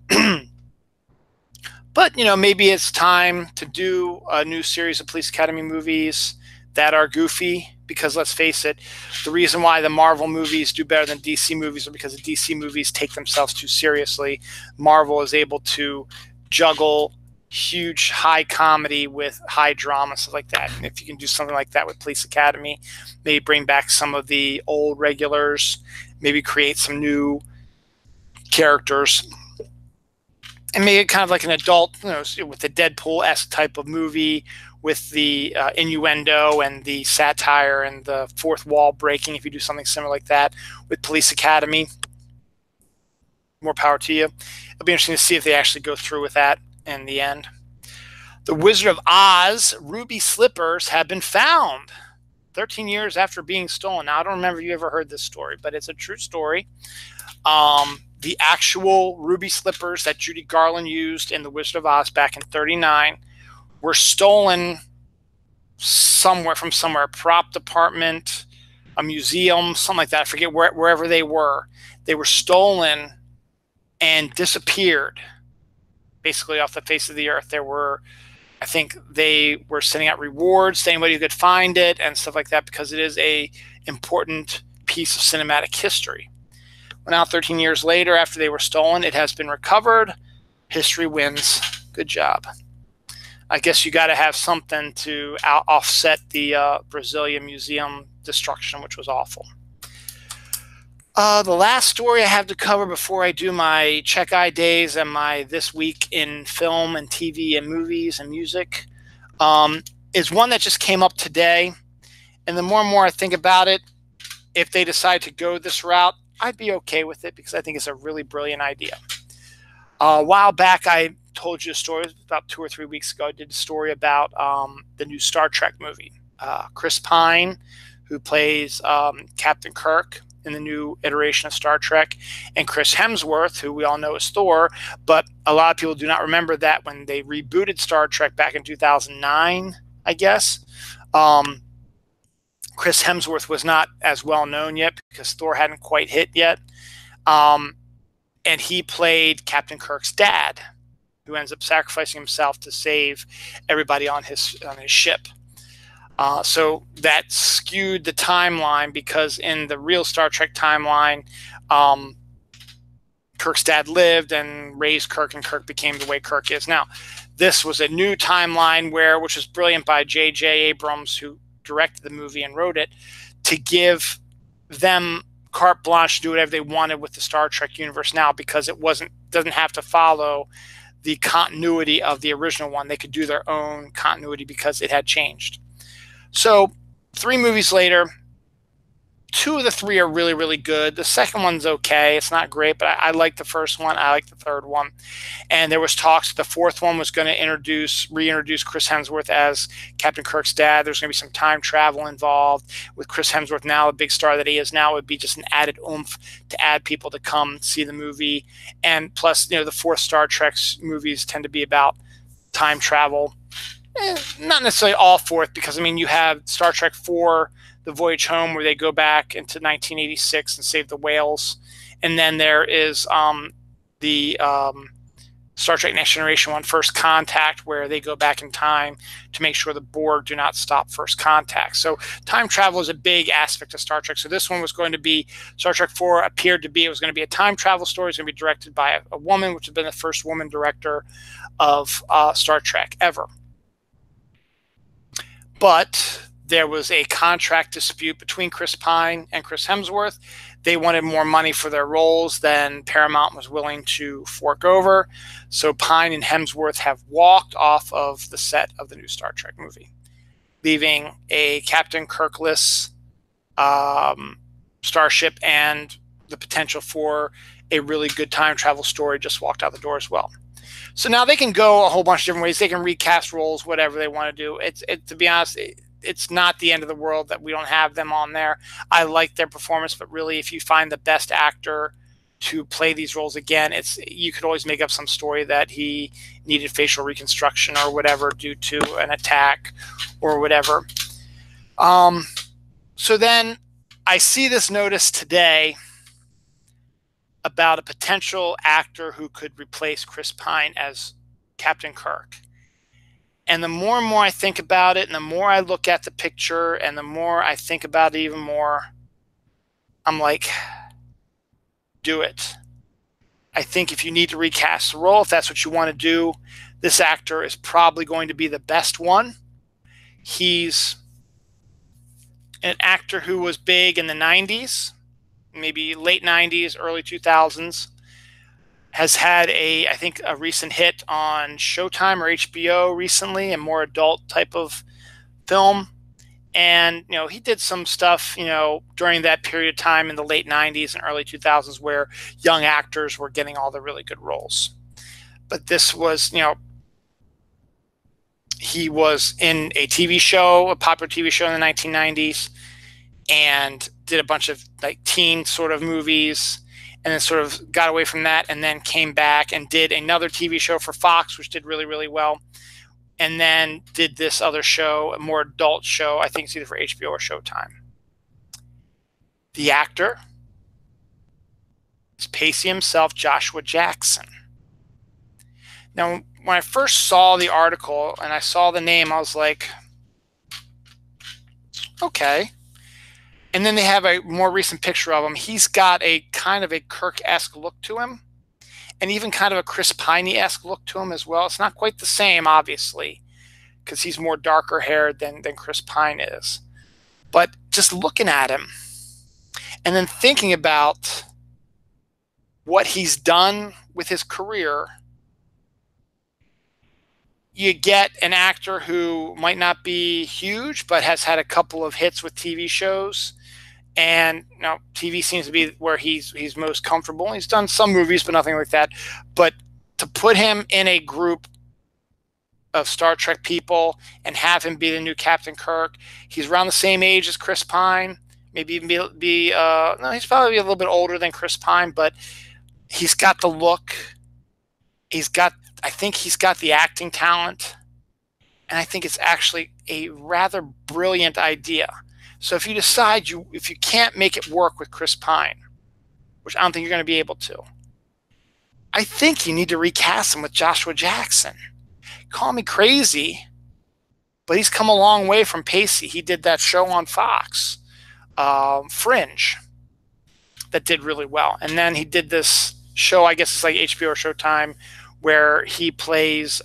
But, you know, maybe it's time to do a new series of Police Academy movies that are goofy, because let's face it, the reason why the Marvel movies do better than DC movies are because the DC movies take themselves too seriously. Marvel is able to juggle huge high comedy with high drama, stuff like that. And if you can do something like that with Police Academy, maybe bring back some of the old regulars, maybe create some new characters, and make it kind of like an adult, you know, with the Deadpool-esque type of movie, with the innuendo and the satire and the fourth wall breaking. If you do something similar like that with Police Academy, more power to you. It'll be interesting to see if they actually go through with that in the end. The Wizard of Oz ruby slippers have been found 13 years after being stolen. Now, I don't remember if you ever heard this story, but it's a true story. The actual ruby slippers that Judy Garland used in The Wizard of Oz back in '39 were stolen somewhere from somewhere, a prop department, a museum, something like that. I forget wherever they were. They were stolen and disappeared basically off the face of the earth. There were, I think they were sending out rewards to anybody who could find it and stuff like that, because it is a important piece of cinematic history. Well, now 13 years later, after they were stolen, it has been recovered. History wins. Good job. I guess you got to have something to offset the Brazilian Museum destruction, which was awful. The last story I have to cover before I do my Check Eye Days and my This Week in Film and TV and Movies and Music is one that just came up today. And the more and more I think about it, if they decide to go this route, I'd be okay with it, because I think it's a really brilliant idea. A while back, I told you a story about 2 or 3 weeks ago. I did a story about the new Star Trek movie. Chris Pine, who plays Captain Kirk, in the new iteration of Star Trek, and Chris Hemsworth, who we all know as Thor. But a lot of people do not remember that when they rebooted Star Trek back in 2009, I guess, Chris Hemsworth was not as well known yet because Thor hadn't quite hit yet. And he played Captain Kirk's dad, who ends up sacrificing himself to save everybody on his ship. So that skewed the timeline, because in the real Star Trek timeline, Kirk's dad lived and raised Kirk, and Kirk became the way Kirk is now. This was a new timeline which was brilliant by J.J. Abrams, who directed the movie and wrote it, to give them carte blanche to do whatever they wanted with the Star Trek universe now, because it doesn't have to follow the continuity of the original one. They could do their own continuity because it had changed. So 3 movies later, 2 of the 3 are really, really good. The second one's okay. It's not great, but I like the first one. I like the third one. And there was talks the 4th one was going to reintroduce Chris Hemsworth as Captain Kirk's dad. There's going to be some time travel involved. With Chris Hemsworth now a big star that he is now, it would be just an added oomph to add people to come see the movie. And plus, the 4th Star Trek movies tend to be about time travel. Not necessarily all 4th, because, you have Star Trek 4, The Voyage Home, where they go back into 1986 and save the whales. And then there is the Star Trek Next Generation one, First Contact, where they go back in time to make sure the Borg do not stop First Contact. So time travel is a big aspect of Star Trek. So this one was going to be, Star Trek 4 appeared to be, it was going to be a time travel story. It's going to be directed by a woman, which has been the first woman director of Star Trek ever. But there was a contract dispute between Chris Pine and Chris Hemsworth. They wanted more money for their roles than Paramount was willing to fork over. So Pine and Hemsworth have walked off of the set of the new Star Trek movie, leaving a Captain Kirkless starship and the potential for a really good time travel story just walked out the door as well. So now they can go a whole bunch of different ways. They can recast roles, whatever they want to do. To be honest, it's not the end of the world that we don't have them on there. I like their performance, but really, if you find the best actor to play these roles again, you could always make up some story that he needed facial reconstruction or whatever due to an attack or whatever. So then I see this notice today about a potential actor who could replace Chris Pine as Captain Kirk. And the more and more I think about it, and the more I look at the picture, and the more I think about it even more, I'm like, do it. I think if you need to recast the role, if that's what you want to do, this actor is probably going to be the best one. He's an actor who was big in the 90s, maybe late 90s, early 2000s. Has had I think a recent hit on Showtime or HBO recently, a more adult type of film. And, he did some stuff, during that period of time in the late 90s and early 2000s where young actors were getting all the really good roles. But this was, he was in a TV show, a popular TV show in the 1990s, and did a bunch of teen sort of movies, and then sort of got away from that, and then came back and did another TV show for Fox, which did really, really well. And then did this other show, a more adult show. I think it's either for HBO or Showtime. The actor is Pacey himself, Joshua Jackson. Now, when I first saw the article and I saw the name, I was like, okay. And then they have a more recent picture of him. He's got a kind of a Kirk-esque look to him, and even kind of a Chris Pine-esque look to him as well. It's not quite the same, obviously, because he's more darker haired than Chris Pine is. But just looking at him and then thinking about what he's done with his career, you get an actor who might not be huge, but has had a couple of hits with TV shows. And TV seems to be where he's most comfortable. He's done some movies, but nothing like that. But to put him in a group of Star Trek people and have him be the new Captain Kirk, he's around the same age as Chris Pine, Maybe even no, he's probably a little bit older than Chris Pine, but he's got the look. I think he's got the acting talent, and I think it's actually a rather brilliant idea. So if you decide if you can't make it work with Chris Pine, which I don't think you're going to be able to, I think you need to recast him with Joshua Jackson. Call me crazy, but he's come a long way from Pacey. He did that show on Fox, Fringe, that did really well. And then he did this show, I guess it's like HBO or Showtime, where he plays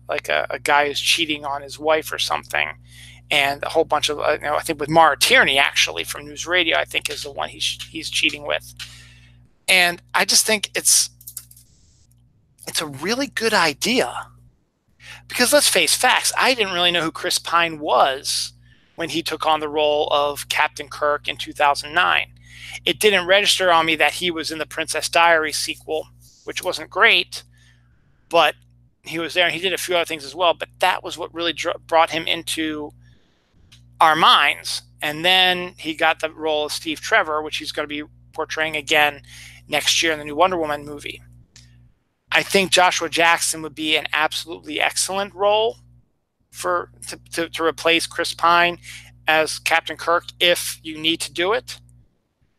like a guy who's cheating on his wife or something. And a whole bunch of, I think with Mara Tierney, actually, from News Radio, I think is the one he's cheating with. And I just think it's a really good idea. Because let's face facts, I didn't really know who Chris Pine was when he took on the role of Captain Kirk in 2009. It didn't register on me that he was in the Princess Diaries sequel, which wasn't great, but he was there, and he did a few other things as well. But that was what really brought him into our minds. And then he got the role of Steve Trevor, which he's going to be portraying again next year in the new Wonder Woman movie. I think Joshua Jackson would be an absolutely excellent role to replace Chris Pine as Captain Kirk if you need to do it.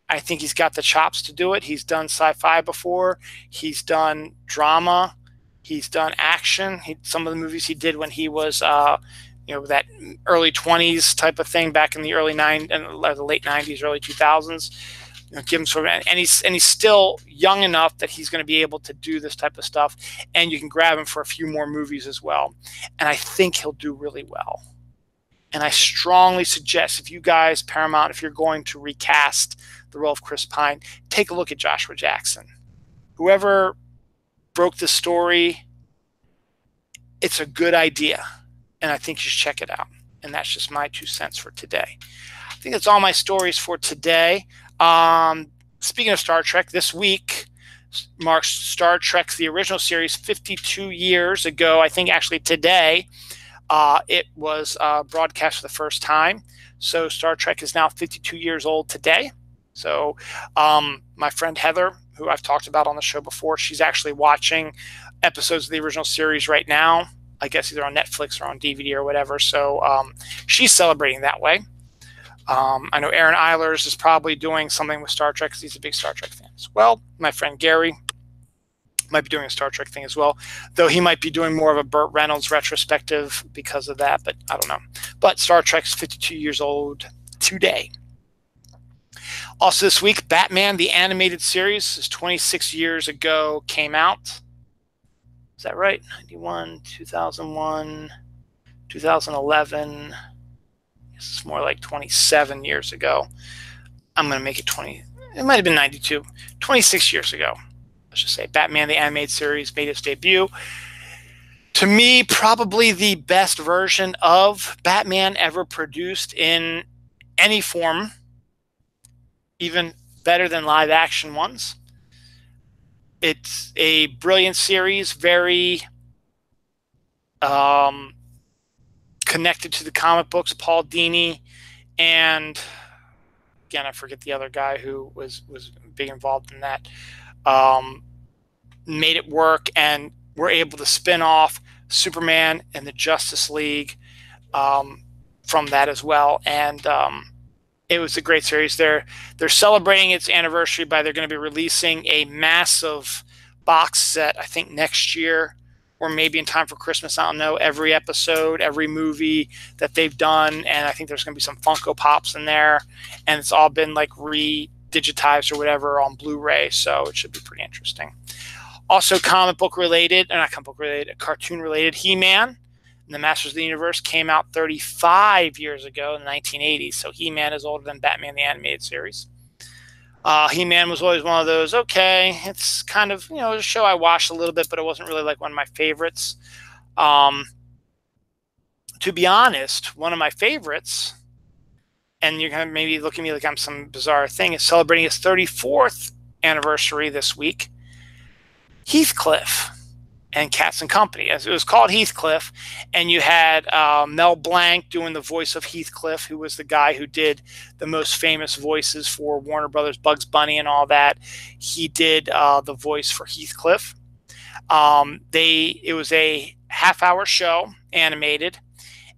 I think he's got the chops to do it. He's done sci-fi before. He's done drama. He's done action. Some of the movies he did when he was that early 20s type of thing back in the the late 90s, early 2000s. Give him and he's still young enough that he's going to be able to do this type of stuff, and you can grab him for a few more movies as well. And I think he'll do really well. And I strongly suggest, if you guys, Paramount, if you're going to recast the role of Chris Pine, take a look at Joshua Jackson. Whoever broke the story, it's a good idea, and I think you should check it out. And that's just my 2 cents for today. I think that's all my stories for today. Speaking of Star Trek, this week marks Star Trek, the original series, 52 years ago. I think actually today it was broadcast for the first time. So Star Trek is now 52 years old today. So my friend Heather, who I've talked about on the show before, she's actually watching episodes of the original series right now. I guess either on Netflix or on DVD or whatever. So she's celebrating that way. I know Aaron Eilers is probably doing something with Star Trek because he's a big Star Trek fan as well. My friend Gary might be doing a Star Trek thing as well, though he might be doing more of a Burt Reynolds retrospective because of that, but I don't know. But Star Trek's 52 years old today. Also this week, Batman, the animated series, is 26 years ago, came out. Is that right? 91, 2001, 2011. It's more like 27 years ago. I'm going to make it 20. It might have been 92. 26 years ago, let's just say. Batman, the animated series, made its debut. To me, probably the best version of Batman ever produced in any form. Even better than live action ones. It's a brilliant series, very connected to the comic books. Paul Dini, and again, I forget the other guy who was big involved in that, made it work, and were able to spin off Superman and the Justice League from that as well. And it was a great series. They're celebrating its anniversary they're going to be releasing a massive box set, I think next year, or maybe in time for Christmas. I don't know. Every episode, every movie that they've done, and I think there's going to be some Funko Pops in there, and it's all been like re-digitized or whatever on Blu-ray, so it should be pretty interesting. Also, cartoon related, He-Man and the Masters of the Universe came out 35 years ago in the 1980s, so He-Man is older than Batman the Animated Series. He-Man was always one of those, okay, it's kind of, a show I watched a little bit, but it wasn't really like one of my favorites. To be honest, one of my favorites, and you're going to maybe look at me like I'm some bizarre thing, is celebrating its 34th anniversary this week, Heathcliff. and Cats and Company. As it was called Heathcliff, and you had Mel Blanc doing the voice of Heathcliff, who was the guy who did the most famous voices for Warner Brothers, Bugs Bunny, and all that. He did the voice for Heathcliff. It was a half-hour show, animated,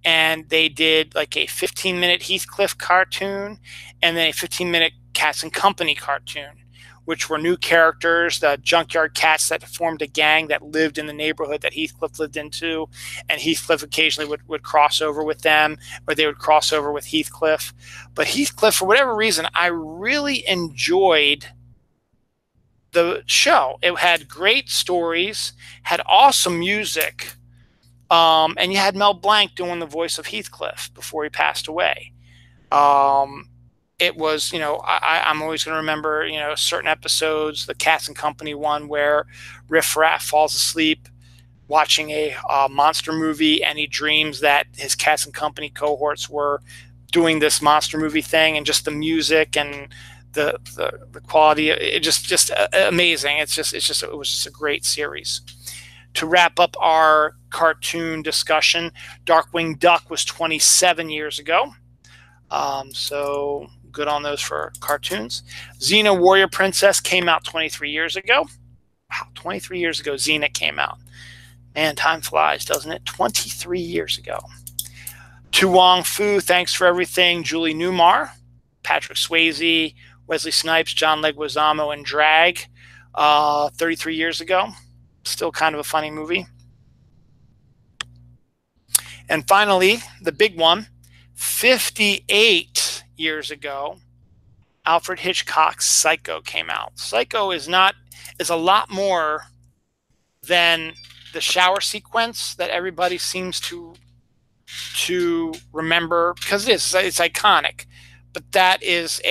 and they did like a 15-minute Heathcliff cartoon and then a 15-minute Cats and Company cartoon, which were new characters, the junkyard cats that formed a gang that lived in the neighborhood that Heathcliff lived into, and Heathcliff occasionally would cross over with them, or they would cross over with Heathcliff. But Heathcliff, for whatever reason, I really enjoyed the show. It had great stories, had awesome music, and you had Mel Blanc doing the voice of Heathcliff before he passed away. It was, I'm always going to remember, certain episodes, the Cats and Company one where Riff Raff falls asleep watching a monster movie, and he dreams that his Cats and Company cohorts were doing this monster movie thing, and just the music and the quality, it just amazing. It was just a great series. To wrap up our cartoon discussion, Darkwing Duck was 27 years ago. So good on those for cartoons. Xena Warrior Princess came out 23 years ago. Wow, 23 years ago Xena came out. Man, time flies, doesn't it? 23 years ago. To Wong Fu, Thanks for Everything, Julie Newmar, Patrick Swayze, Wesley Snipes, John Leguizamo, and Drag, 33 years ago. Still kind of a funny movie. And finally, the big one, 58 years ago, Alfred Hitchcock's Psycho came out. Psycho is a lot more than the shower sequence that everybody seems to remember, because it's iconic. But that is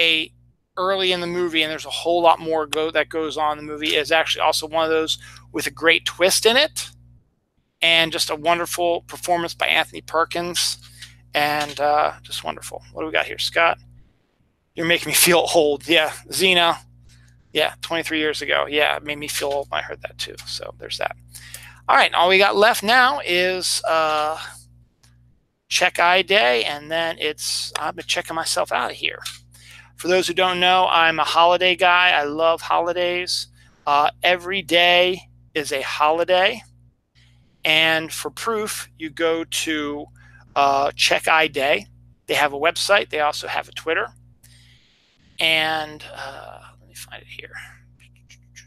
early in the movie, and there's a whole lot more that goes on in the movie. It is actually also one of those with a great twist in it, and just a wonderful performance by Anthony Perkins, and just wonderful. What do we got here, Scott? You're making me feel old. Yeah, Xena. Yeah, 23 years ago. Yeah, it made me feel old when I heard that too. So there's that. All right, all we got left now is Check Eye Day, and then I've been checking myself out of here. For those who don't know, I'm a holiday guy. I love holidays. Every day is a holiday. And for proof, you go to Check Eye Day. They have a website. They also have a Twitter. And let me find it here.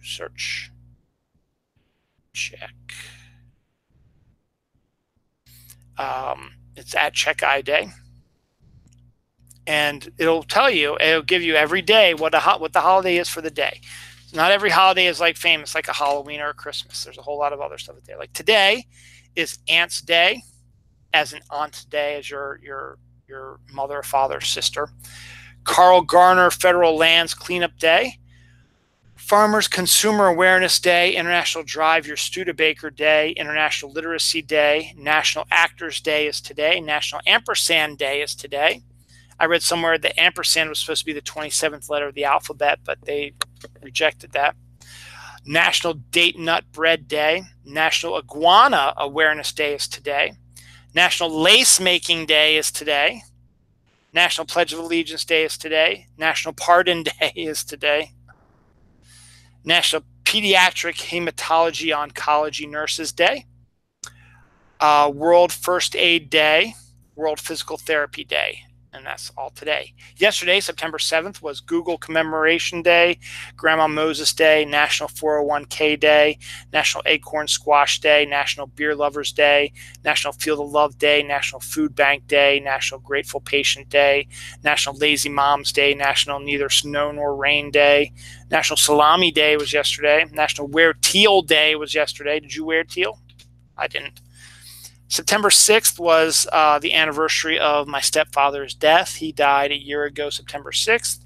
Search. Check. It's at Check Eye Day. And it'll give you every day what the holiday is for the day. Not every holiday is like famous, like a Halloween or a Christmas. There's a whole lot of other stuff there. Like today is Aunt's Day, as an Aunt Day, as your mother, father, sister. Carl Garner Federal Lands Cleanup Day. Farmers Consumer Awareness Day, International Drive Your Studebaker Day, International Literacy Day, National Actors Day is today, National Ampersand Day is today. I read somewhere that ampersand was supposed to be the 27th letter of the alphabet, but they rejected that. National Date Nut Bread Day, National Iguana Awareness Day is today, National Lace Making Day is today, National Pledge of Allegiance Day is today, National Pardon Day is today, National Pediatric Hematology Oncology Nurses Day, World First Aid Day, World Physical Therapy Day, and that's all today. Yesterday, September 7th, was Google Commemoration Day, Grandma Moses Day, National 401k Day, National Acorn Squash Day, National Beer Lovers Day, National Field of Love Day, National Food Bank Day, National Grateful Patient Day, National Lazy Moms Day, National Neither Snow Nor Rain Day, National Salami Day was yesterday, National Wear Teal Day was yesterday. Did you wear teal? I didn't. September 6th was the anniversary of my stepfather's death. He died a year ago, September 6th.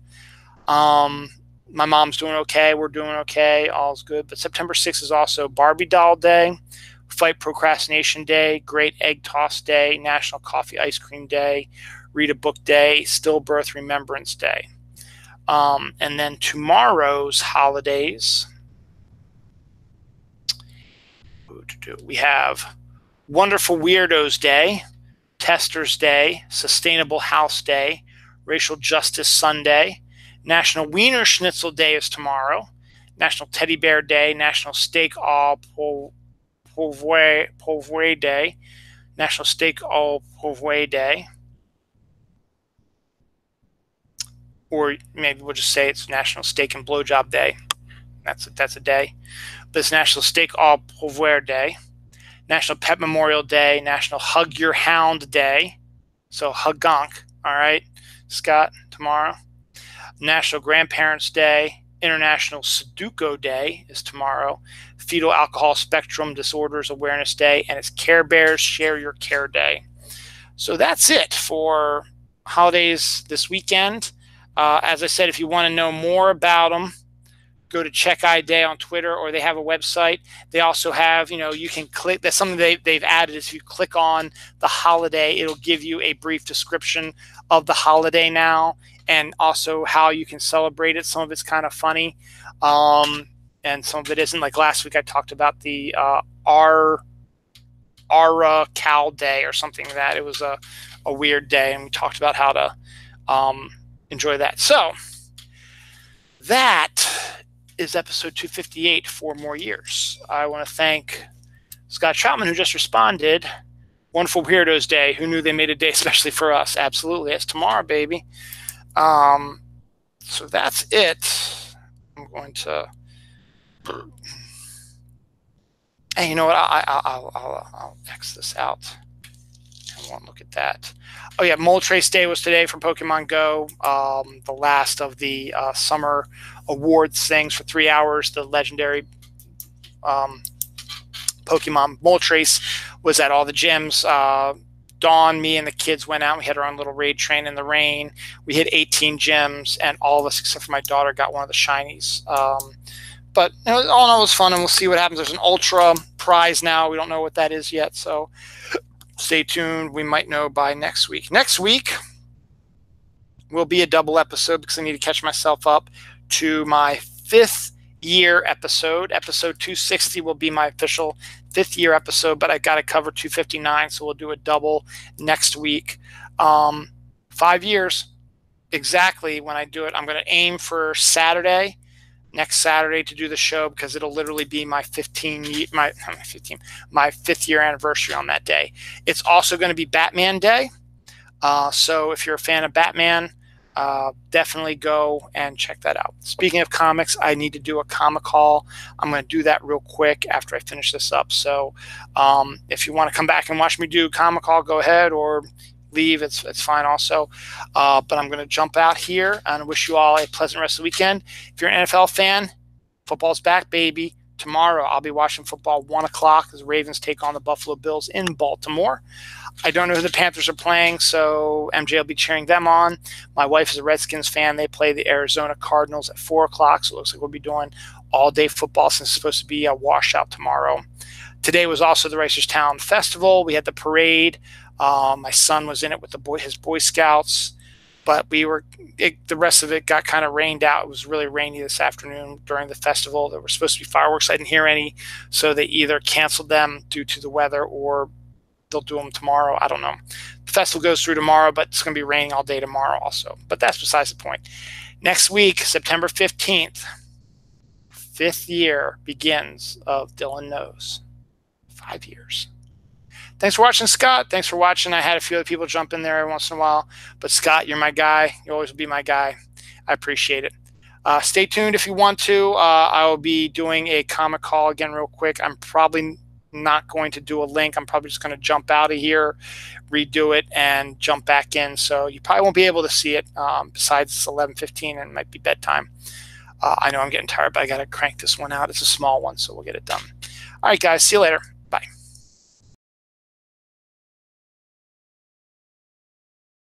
My mom's doing okay. We're doing okay. All's good. But September 6th is also Barbie Doll Day, Fight Procrastination Day, Great Egg Toss Day, National Coffee Ice Cream Day, Read a Book Day, Stillbirth Remembrance Day. And then tomorrow's holidays. do? We have Wonderful Weirdos Day, Testers Day, Sustainable House Day, Racial Justice Sunday, National Wiener Schnitzel Day is tomorrow, National Teddy Bear Day, National Steak au Poivre Day, National Steak au Poivre Day, or maybe we'll just say it's National Steak and Blowjob Day. That's a day. But it's National Steak au Poivre Day, National Pet Memorial Day, National Hug Your Hound Day. So hug gonk, all right, Scott, tomorrow. National Grandparents Day, International Sudoku Day is tomorrow, Fetal Alcohol Spectrum Disorders Awareness Day, and it's Care Bears Share Your Care Day. So that's it for holidays this weekend. As I said, if you want to know more about them, go to Check Eye Day on Twitter, or they have a website. They also have, you can click, that's something they've added is if you click on the holiday, it'll give you a brief description of the holiday now, and also how you can celebrate it. Some of it's kind of funny, and some of it isn't. Like last week I talked about the Ara Cow Day or something like that. It was a weird day, and we talked about how to enjoy that. So that is episode 258, 4 more years. I want to thank Scott Troutman, who just responded. Wonderful Weirdos Day. Who knew they made a day especially for us? Absolutely. It's tomorrow, baby. So that's it. I'm going to. Hey, you know what? I'll X this out. I won't look at that. Oh yeah, Mole Trace Day was today for Pokemon Go. The last of the summer awards things for 3 hours. The legendary Pokemon Mole Trace was at all the gyms. Dawn, me, and the kids went out. We had our own little raid train in the rain. We hit 18 gyms, and all of us, except for my daughter, got one of the shinies. But all in all, it was fun, and we'll see what happens. There's an Ultra prize now. We don't know what that is yet, so stay tuned. We might know by next week. Next week will be a double episode because I need to catch myself up to my 5th year episode. Episode 260 will be my official 5th year episode, but I got to cover 259, so we'll do a double next week. 5 years exactly when I do it. I'm going to aim for next Saturday to do the show, because it'll literally be my 5th year anniversary on that day. It's also going to be Batman Day. So if you're a fan of Batman, definitely go and check that out. Speaking of comics, I need to do a comic haul. I'm going to do that real quick after I finish this up. So if you want to come back and watch me do comic haul, go ahead, or leave. It's fine also. But I'm going to jump out here and wish you all a pleasant rest of the weekend. If you're an NFL fan, football's back, baby. Tomorrow I'll be watching football 1 o'clock as the Ravens take on the Buffalo Bills in Baltimore. I don't know who the Panthers are playing, so MJ will be cheering them on. My wife is a Redskins fan. They play the Arizona Cardinals at 4 o'clock, so it looks like we'll be doing all-day football since it's supposed to be a washout tomorrow. Today was also the Reisterstown Festival. We had the parade. My son was in it with his Boy Scouts, but the rest of it got kind of rained out. It was really rainy this afternoon during the festival. There were supposed to be fireworks. I didn't hear any, so they either canceled them due to the weather or they'll do them tomorrow. I don't know. The festival goes through tomorrow, but it's going to be raining all day tomorrow also. But that's besides the point. Next week, September 15th, 5th year begins of Dylan Knows. 5 years. Thanks for watching, Scott. Thanks for watching. I had a few other people jump in there every once in a while. But, Scott, you're my guy. You always will be my guy. I appreciate it. Stay tuned if you want to. I will be doing a comic call again real quick. I'm probably not going to do a link. I'm probably just going to jump out of here, redo it, and jump back in. So you probably won't be able to see it. Besides, it's 11:15 and it might be bedtime. I know I'm getting tired, but I got to crank this one out. It's a small one, so we'll get it done. All right, guys. See you later.